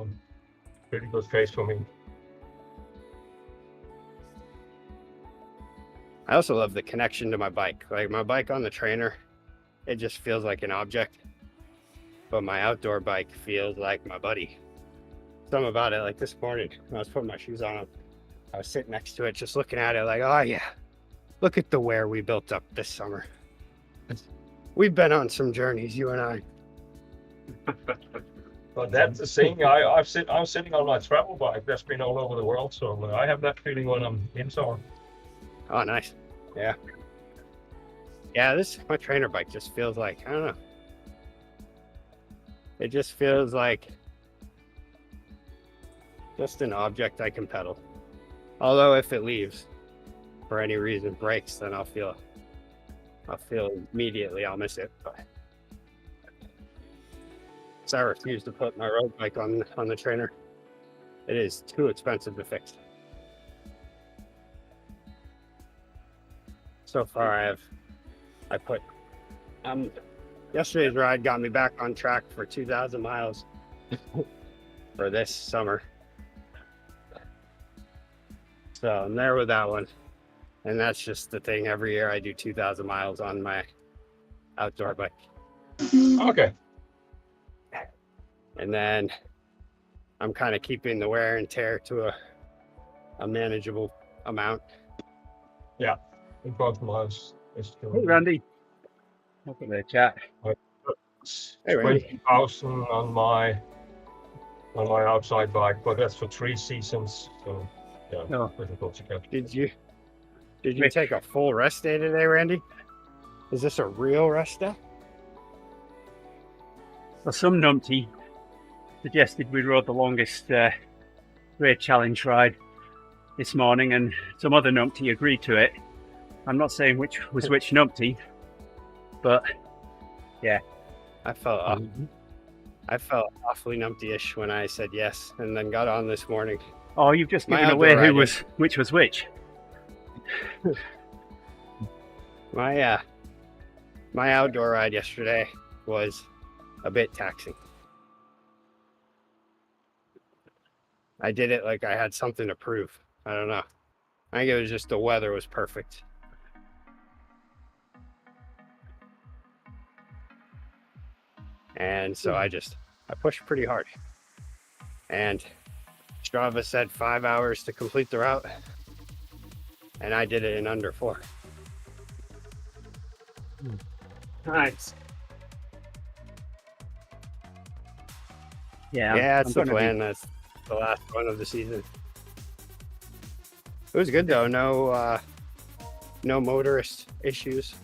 pretty good pace for me. I also love the connection to my bike. Like my bike on the trainer, it just feels like an object. But my outdoor bike feels like my buddy. Something about it, like this morning when I was putting my shoes on, I was sitting next to it, just looking at it like, oh yeah, look at the wear we built up this summer. We've been on some journeys, you and I. But that's the thing. I'm sitting on my travel bike that's been all over the world, so I have that feeling when I'm indoor. Oh, nice. Yeah. Yeah, my trainer bike just feels like, I don't know. It just feels like just an object I can pedal. Although if it leaves for any reason, breaks, then I'll feel immediately I'll miss it. But so I refuse to put my road bike on the trainer. It is too expensive to fix. So far I put yesterday's ride got me back on track for 2,000 miles for this summer. So I'm there with that one. And that's just the thing. Every year I do 2,000 miles on my outdoor bike. Okay. And then I'm kind of keeping the wear and tear to a manageable amount. Yeah. In both miles. Hey, Randy. Look at the chat. Hey, Randy. 20,000 on my outside bike, but that's for 3 seasons. So yeah, No. difficult to get. Did you Rick. take a full rest day today, Randy? Is this a real rest day? Well, some numpty suggested we rode the longest Great Challenge ride this morning, and some other numpty agreed to it. I'm not saying which was which numpty, but yeah. I felt awfully numpty-ish when I said yes, and then got on this morning. Oh, you've just My given away outdoor who ride was which was which. My outdoor ride yesterday was a bit taxing. I did it like I had something to prove. I don't know. I think it was just the weather was perfect. And so I pushed pretty hard. And Strava said 5 hours to complete the route. And I did it in under 4. Nice. Yeah, Yeah, I'm it's the gonna be- plan. That's the last one of the season. It was good though. No motorist issues.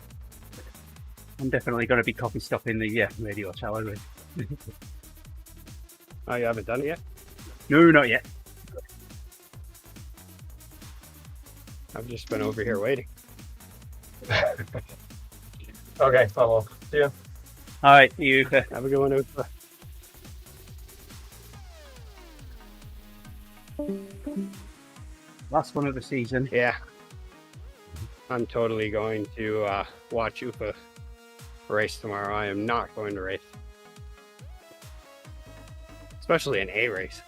I'm definitely going to be coffee stopping the radio tower. Oh, you haven't done it yet? No, not yet. I've just been over here waiting. Okay, I will. See ya. All right, see you. Have a good one, Ufa. Last one of the season. Yeah. I'm totally going to watch Ufa race tomorrow. I am not going to race. Especially an A race.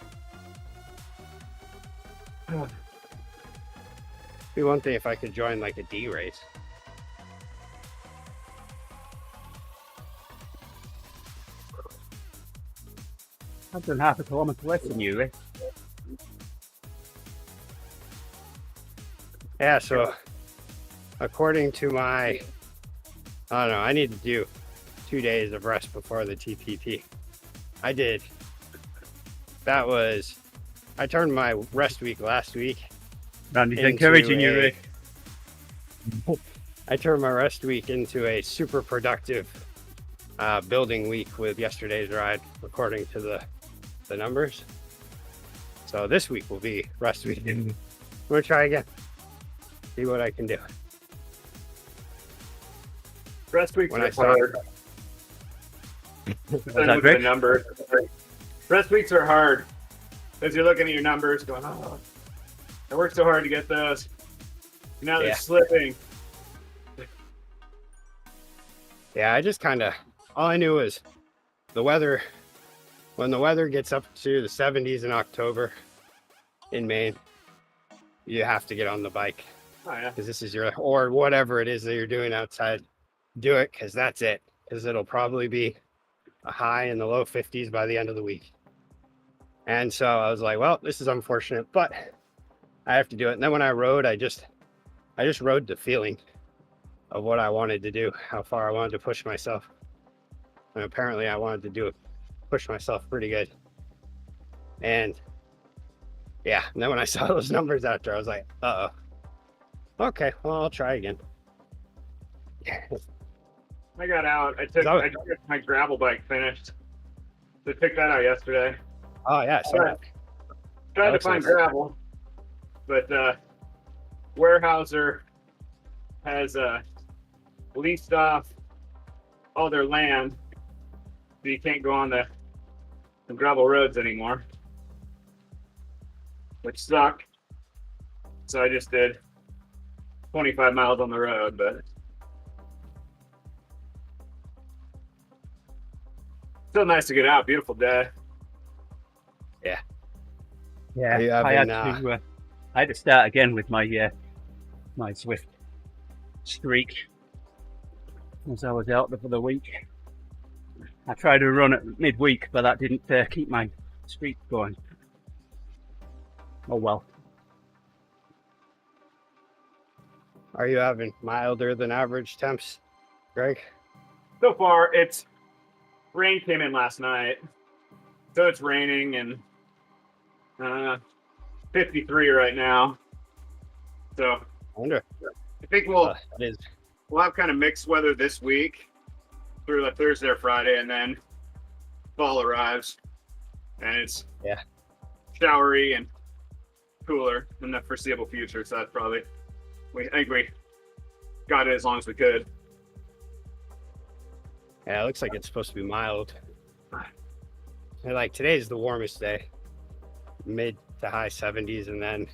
Be one thing if I could join like a D race. I've done half a kilometre less than you, Rick. Yeah, so according to my, I don't know, I need to do 2 days of rest before the TPP. I did. I turned my rest week last week. Randy's into encouraging you, a- Rick. I turned my rest week into a super productive building week with yesterday's ride, according to the numbers. So this week will be rest week. I'm gonna try again. See what I can do. Rest weeks When are I saw- hard. Was Depending that with the Rick? numbers. Rest weeks are hard because you're looking at your numbers, going, "Oh, I worked so hard to get those. Now they're Yeah. slipping." Yeah, I just kind of, all I knew was the weather, when the weather gets up to the 70s in October in Maine, you have to get on the bike Oh yeah. because this is your, or whatever it is that you're doing outside, do it because that's it. Because it'll probably be a high in the low 50s by the end of the week. And so I was like, well, this is unfortunate, but I have to do it. And then when I rode, I just rode the feeling of what I wanted to do, how far I wanted to push myself. And apparently I wanted to push myself pretty good. And yeah, and then when I saw those numbers after, I was like, uh-oh. Okay, well, I'll try again. I got out. I took my gravel bike finished. They picked that out yesterday. Oh yeah, so Tried to looks find nice. gravel, but Weyerhaeuser has leased off all their land, so you can't go on the gravel roads anymore, which suck. So I just did 25 miles on the road, but still nice to get out. Beautiful day. Yeah, Are you I had having, to. I had to start again with my my Swift streak as I was out for the week. I tried to run at midweek, but that didn't keep my streak going. Oh well. Are you having milder than average temps, Greg? So far, it's rain came in last night, so it's raining and 53 right now. So I wonder. I think That is. we'll have kind of mixed weather this week through like Thursday or Friday, and then fall arrives, and it's showery and cooler in the foreseeable future. So that's probably I think we got it as long as we could. Yeah, it looks like it's supposed to be mild. And like today's the warmest day, mid to high 70s, and then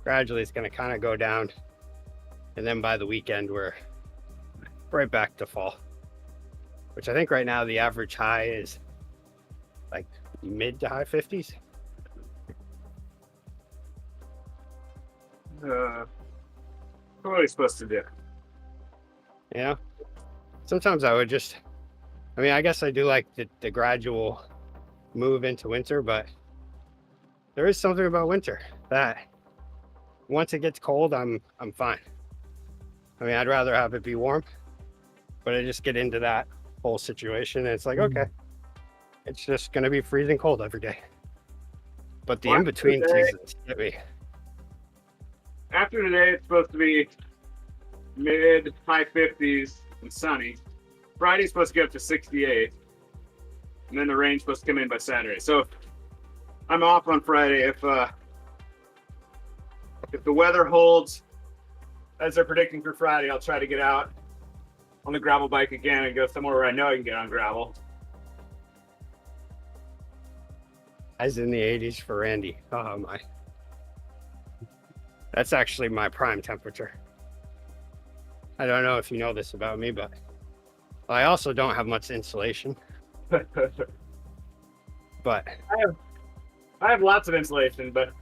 gradually it's going to kind of go down. And then by the weekend, we're right back to fall, which I think right now the average high is like mid to high 50s. What are we supposed to do? Yeah. Sometimes I would just, I mean, I guess I do like the gradual move into winter, but there is something about winter that once it gets cold, I'm fine. I mean, I'd rather have it be warm, but I just get into that whole situation and it's like, okay, it's just going to be freezing cold every day. But the in-between seasons get me. After today, it's supposed to be mid high 50s and sunny. Friday's supposed to get up to 68, and then the rain's supposed to come in by Saturday. So I'm off on Friday. If the weather holds as they're predicting for Friday, I'll try to get out on the gravel bike again and go somewhere where I know I can get on gravel. As in the 80s for Randy. Oh my. That's actually my prime temperature. I don't know if you know this about me, but I also don't have much insulation. But I have lots of insulation, but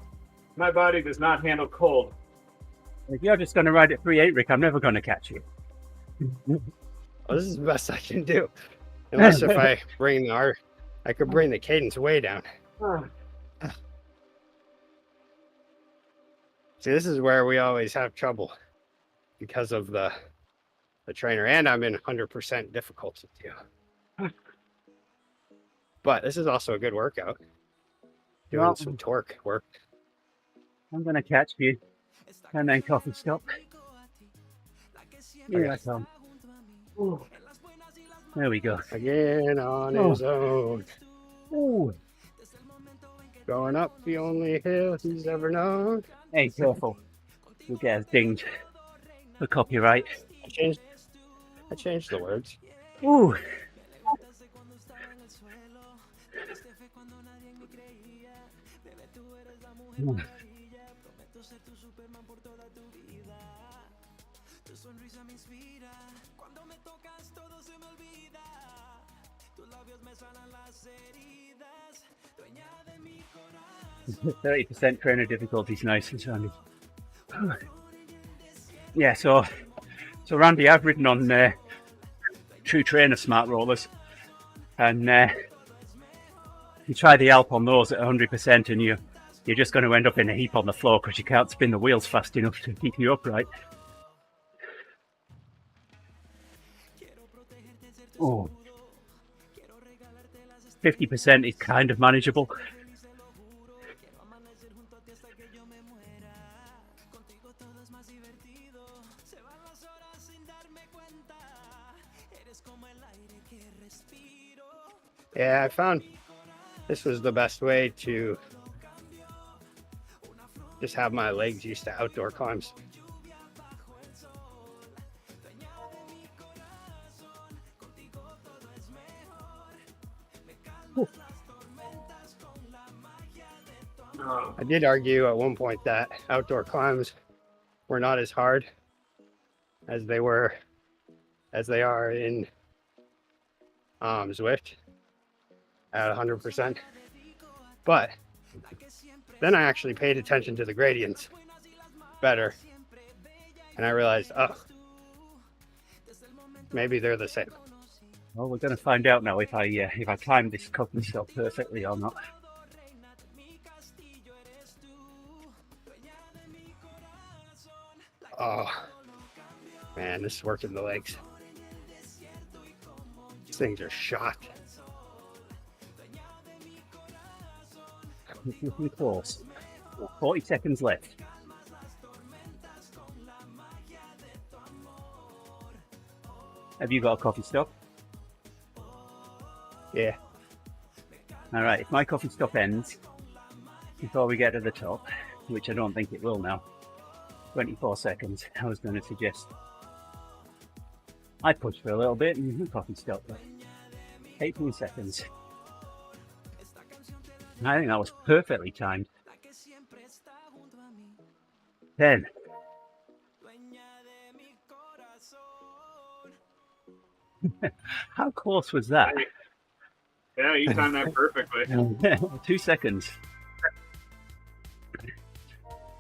my body does not handle cold. If you're just going to ride at 3.8, Rick, I'm never going to catch you. well, this is the best I can do. Unless if I bring I could bring the cadence way down. See, this is where we always have trouble because of the trainer, and I'm in 100% difficulty too. But this is also a good workout. Doing some torque work. I'm going to catch you. And then coffee stop. Here I come. Ooh. There we go. Again on his own. Ooh. Going up the only hill he's ever known. Hey, careful. You'll get us dinged for copyright. I changed the words. Ooh. Mm. 30% trainer difficulty is nice and Randy. Yeah, so Randy, I've ridden on True Trainer smart rollers, and you try the Alp on those at 100%, and you're just going to end up in a heap on the floor because you can't spin the wheels fast enough to keep you upright. Oh, 50% is kind of manageable. Yeah, I found this was the best way to just have my legs used to outdoor climbs. I did argue at one point that outdoor climbs were not as hard as they are in Zwift at 100%. But then I actually paid attention to the gradients better, and I realized, oh, maybe they're the same. Well, we're going to find out now if I time this coffee stop perfectly or not. Oh man, this is working the legs. These things are shot. Looking close. 40 seconds left. Have you got a coffee stop? Yeah. All right, if my coffee stop ends before we get to the top, which I don't think it will now, 24 seconds, I was going to suggest I push for a little bit and the coffee stop. 18 seconds. I think that was perfectly timed. 10. How close was that? Yeah, you timed that perfectly. 2 seconds.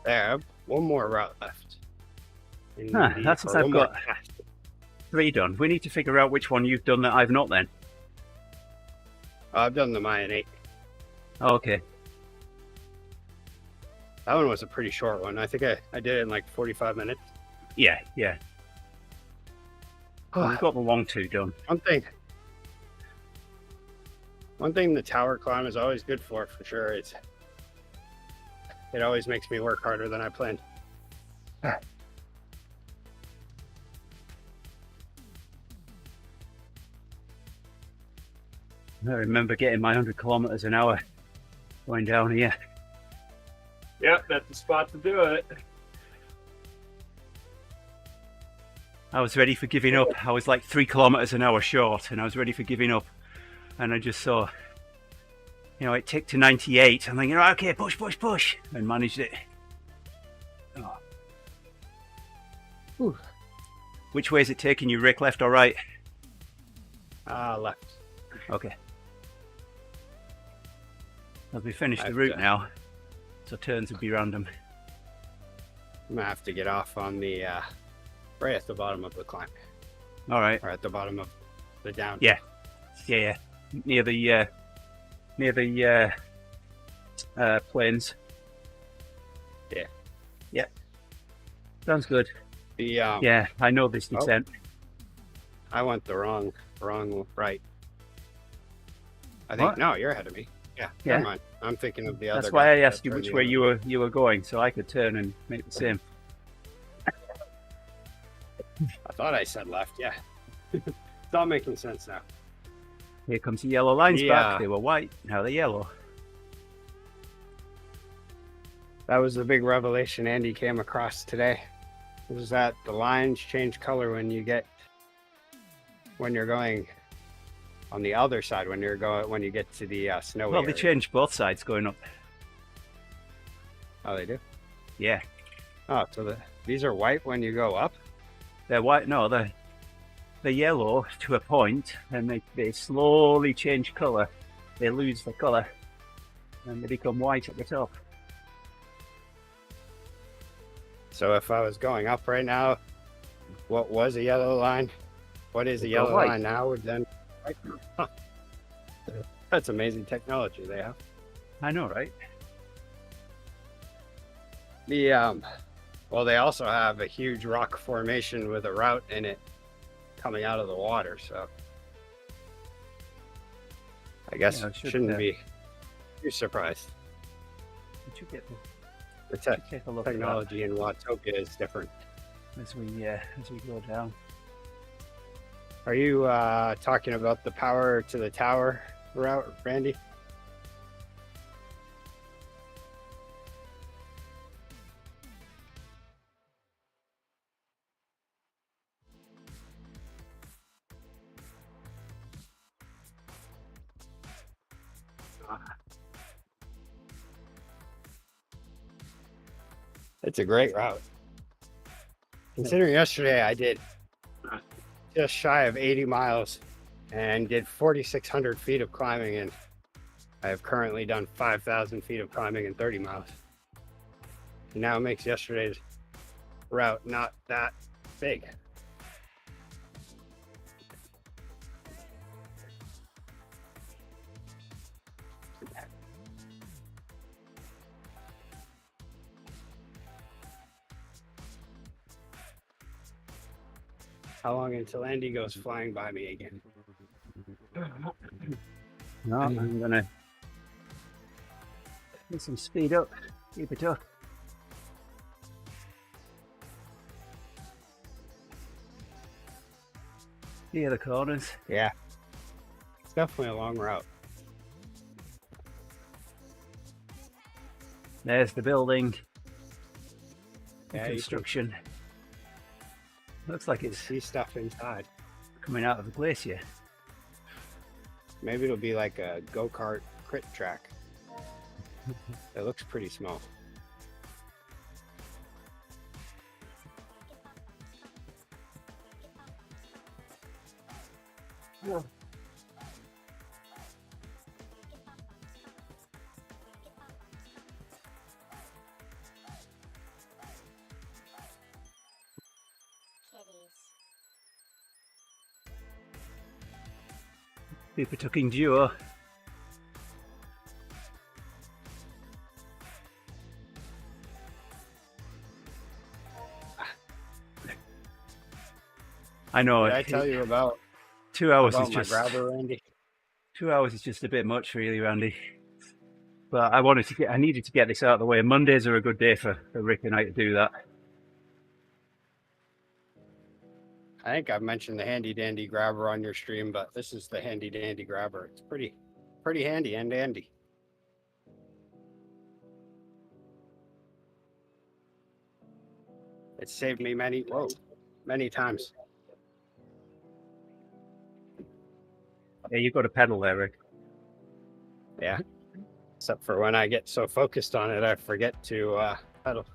There, I have one more route left. That's since I've got 3 done. We need to figure out which one you've done that I've not then. I've done the Mayan 8. Oh, okay. That one was a pretty short one. I think I did it in like 45 minutes. Yeah. We've got the long 2 done. One thing the tower climb is always good for sure. It always makes me work harder than I planned. I remember getting my 100 kilometers an hour going down here. Yep, that's the spot to do it. I was ready for giving up. I was like 3 kilometers an hour short and I was ready for giving up. And I just saw, it ticked to 98. I'm thinking, okay, push, and managed it. Oh. Whew. Which way is it taking you, Rick? Left or right? Left. Okay. As we finish the route now, so turns would be random. I'm gonna have to get off on the right at the bottom of the climb. All right. Or at the bottom of the down. Yeah. Near the plains. Yeah. Yep. Sounds good. The yeah, I know this descent. I went the wrong right. I think no, you're ahead of me. Yeah. Never mind. I'm thinking of the other. That's why I asked you which way you were going, so I could turn and make the same. I thought I said left. Yeah. It's all making sense now. Here comes the yellow lines back. They were white, now they're yellow. That was the big revelation Andy came across today. Was that the lines change color when you're going on the other side when you get to the snowy Well, area. they change both sides going up. Oh, they do? Yeah. Oh, so these are white when you go up? They're white. No, they're yellow to a point, and they slowly change color. They lose the color, and they become white at the top. So if I was going up right now, what was a yellow line? What is a yellow line now? Would then white? Huh. That's amazing technology they have. I know, right? Well, they also have a huge rock formation with a route in it coming out of the water, so I guess shouldn't be too surprised. Did you get the technology in Watopia is different as we go down. Are you talking about the power to the tower route, Randy? It's a great route. Considering yesterday I did just shy of 80 miles and did 4,600 feet of climbing, and I have currently done 5,000 feet of climbing in 30 miles. And now it makes yesterday's route not that big. How long until Andy goes flying by me again? No, I'm gonna get some speed up, keep it up. Here are the corners. Yeah. It's definitely a long route. There's the building. The Yeah, you can construction. Looks like it's see stuff inside. coming out of the glacier. Maybe it'll be like a go-kart crit track. It looks pretty small. Super tucking duo. I know. Did I tell you about 2 hours about is my just grabber, Randy? 2 hours is just a bit much, really, Randy. But I needed to get this out of the way. Mondays are a good day for Rick and I to do that. I think I've mentioned the handy dandy grabber on your stream, but this is the handy dandy grabber. It's pretty handy and dandy. It saved me many times. Yeah, you've got a pedal there, Rick. Yeah. Except for when I get so focused on it, I forget to pedal.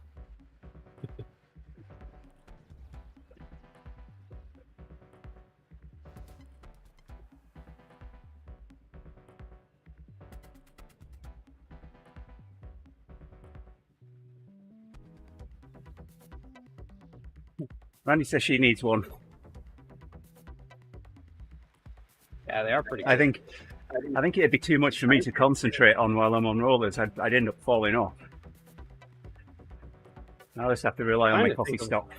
Randy says she needs one. Yeah, they are pretty good. I think it'd be too much for me to concentrate on while I'm on rollers. I'd end up falling off. I'll just have to rely on my coffee stop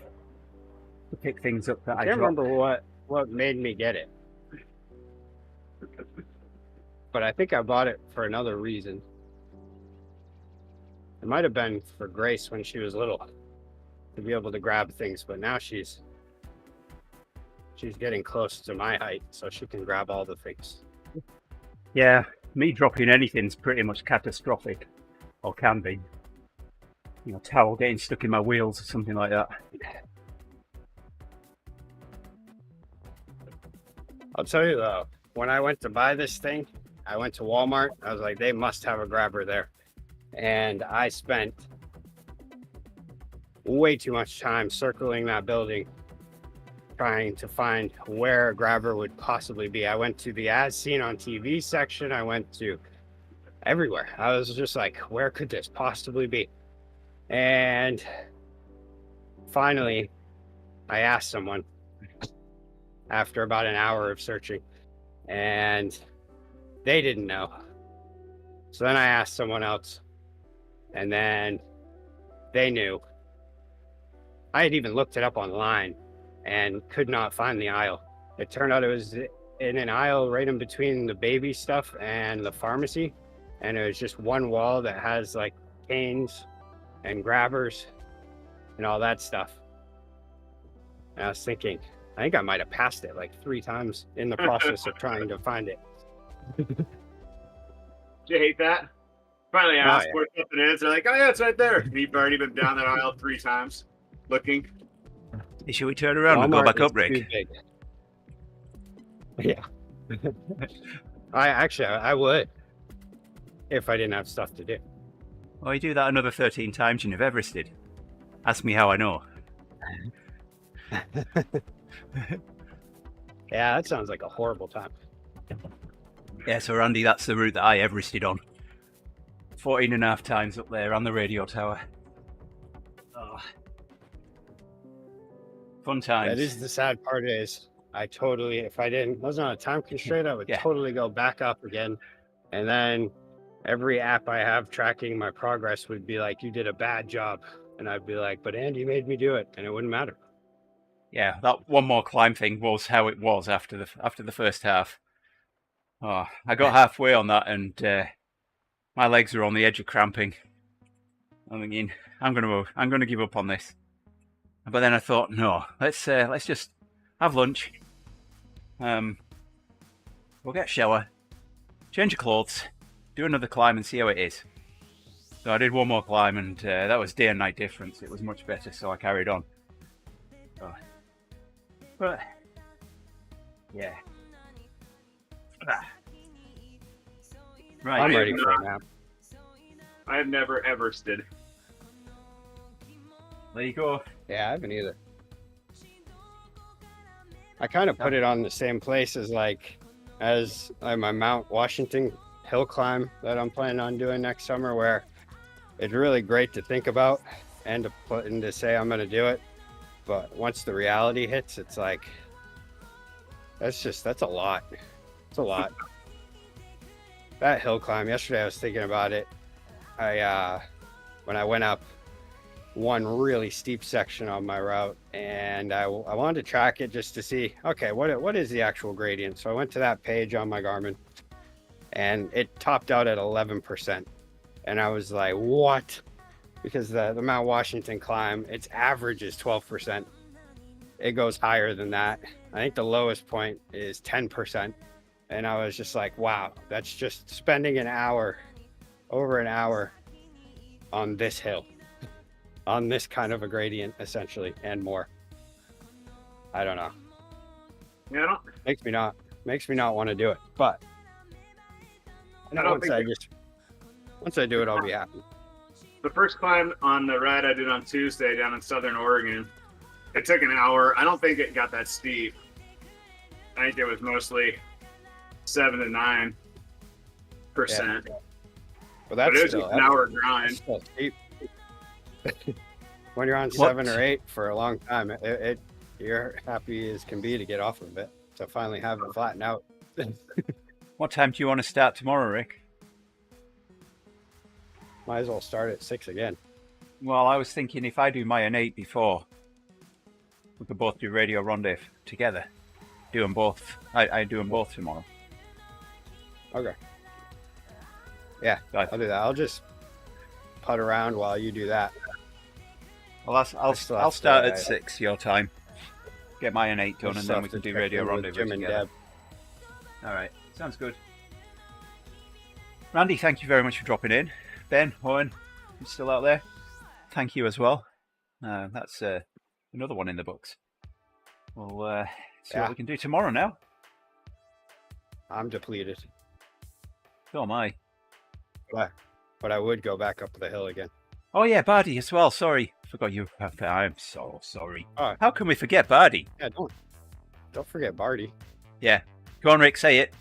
to pick things up that I can't drop. remember what made me get it. But I think I bought it for another reason. It might have been for Grace when she was little, to be able to grab things, but now she's getting close to my height, so she can grab all the things. Yeah, me dropping anything's pretty much catastrophic, or can be. You know, towel getting stuck in my wheels or something like that. I'll tell you though, when I went to buy this thing, I went to Walmart. I was like, they must have a grabber there. And I spent way too much time circling that building trying to find where a grabber would possibly be. I went to the as seen on TV section. I went to everywhere. I was just like, where could this possibly be? And finally, I asked someone after about an hour of searching, and they didn't know. So then I asked someone else, and then they knew. I had even looked it up online and could not find the aisle. It turned out it was in an aisle right in between the baby stuff and the pharmacy, and it was just one wall that has like canes and grabbers and all that stuff. And I was thinking, I think I might have passed it like 3 times in the process of trying to find it. Do you hate that? Finally asked where something is. They're like, oh yeah, it's right there. And you've already been down that aisle 3 times looking. Hey, should we turn around and go back up, Rick? Yeah. I would if I didn't have stuff to do. Well, you do that another 13 times and you've Everested. Ask me how I know. Yeah, that sounds like a horrible time. Yeah, so Randy, that's the route that I Everested on. 14.5 times up there on the radio tower. Oh. Fun times. That is the sad part is I totally, if I wasn't on a time constraint, I would totally go back up again. And then every app I have tracking my progress would be like, you did a bad job. And I'd be like, but Andy made me do it. And it wouldn't matter. Yeah, that one more climb thing was how it was after the first half. Oh, I got halfway on that, and my legs are on the edge of cramping. I'm thinking, I'm gonna give up on this. But then I thought, no, let's just have lunch. We'll get a shower, change of clothes, do another climb, and see how it is. So I did one more climb, and that was day and night difference. It was much better, so I carried on. But yeah. Right. I'm ready for a nap. I have never Everested. There you go. Yeah, I haven't either. I kind of put it on the same place as my Mount Washington hill climb that I'm planning on doing next summer, where it's really great to think about and to put and to say I'm going to do it. But once the reality hits, it's like, that's a lot. It's a lot. That hill climb, yesterday I was thinking about it. When I went up one really steep section on my route, and I wanted to track it just to see, okay, what is the actual gradient? So I went to that page on my Garmin, and it topped out at 11%. And I was like, what? Because the Mount Washington climb, its average is 12%. It goes higher than that. I think the lowest point is 10%. And I was just like, wow, that's just spending over an hour on this hill, on this kind of a gradient, essentially, and more. I don't know. Yeah, Makes me not want to do it. But once I do it, I'll be happy. the first climb on the ride I did on Tuesday down in Southern Oregon, it took an hour. I don't think it got that steep. I think it was mostly 7 to 9%. Well, But that's it was just an hour grind. still steep. When you're on 7 or 8 for a long time, you're happy as can be to get off of it, to finally have it flatten out. What time do you want to start tomorrow, Rick? Might as well start at 6 again. Well, I was thinking if I do my an 8 before, we could both do Radio Rendezvous together. Do them both. I do them both tomorrow. Okay. Yeah, I'll do that. I'll just putt around while you do that. Well, I'll start at 6 your time. Get my an 8 done, and then we can do Radio Rendezvous Jim and together. Deb. All right, sounds good. Randy, thank you very much for dropping in. Ben, Owen, you still out there? Thank you as well. That's another one in the books. We'll see what we can do tomorrow now. I'm depleted. So am I. But I would go back up the hill again. Oh yeah, Bardi as well. Sorry, forgot you. I'm so sorry. Oh. How can we forget Bardi? Yeah, don't forget Barty. Yeah. Go on, Rick, say it.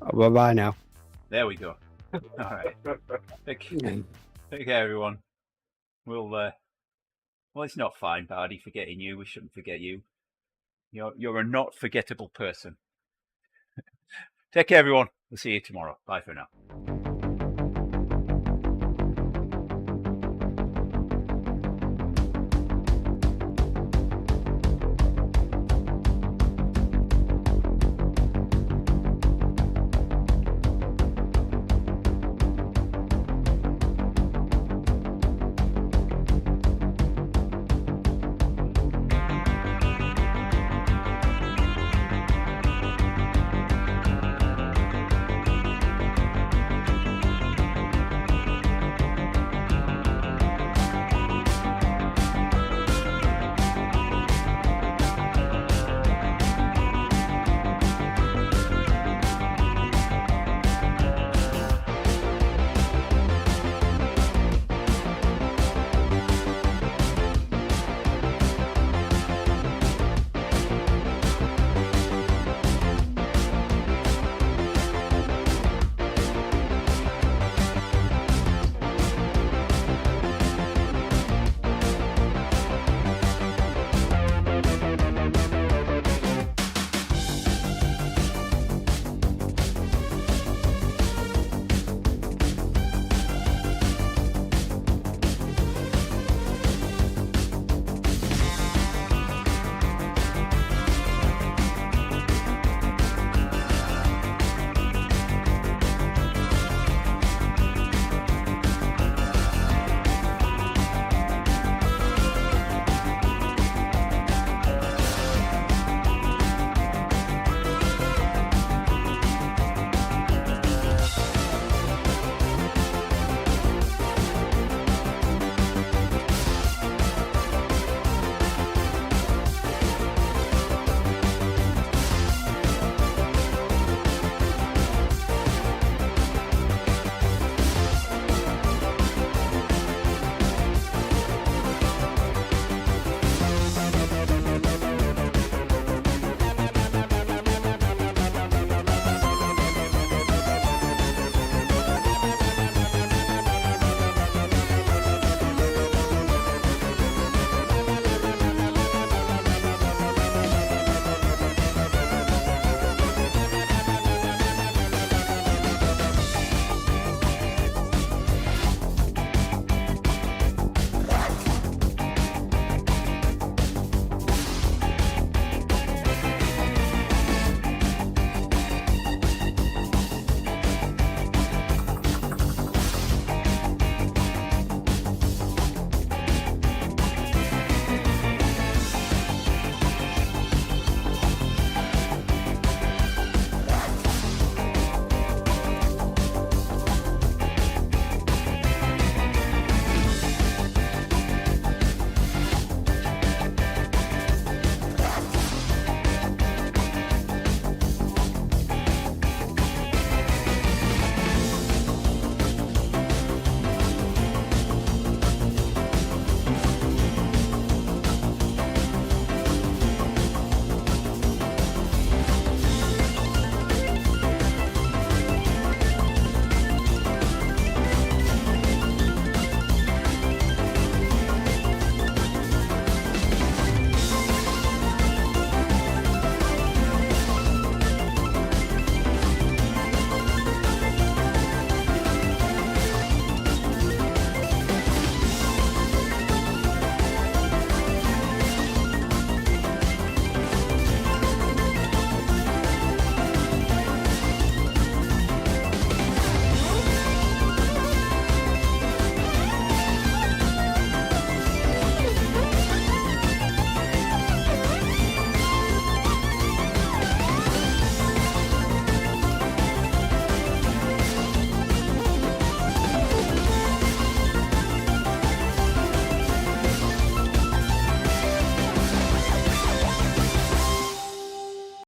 Oh, bye now. There we go. All right. Take care, everyone. Well, it's not fine, Bardi, forgetting you. We shouldn't forget you. You're a not forgettable person. Take care, everyone. We'll see you tomorrow. Bye for now.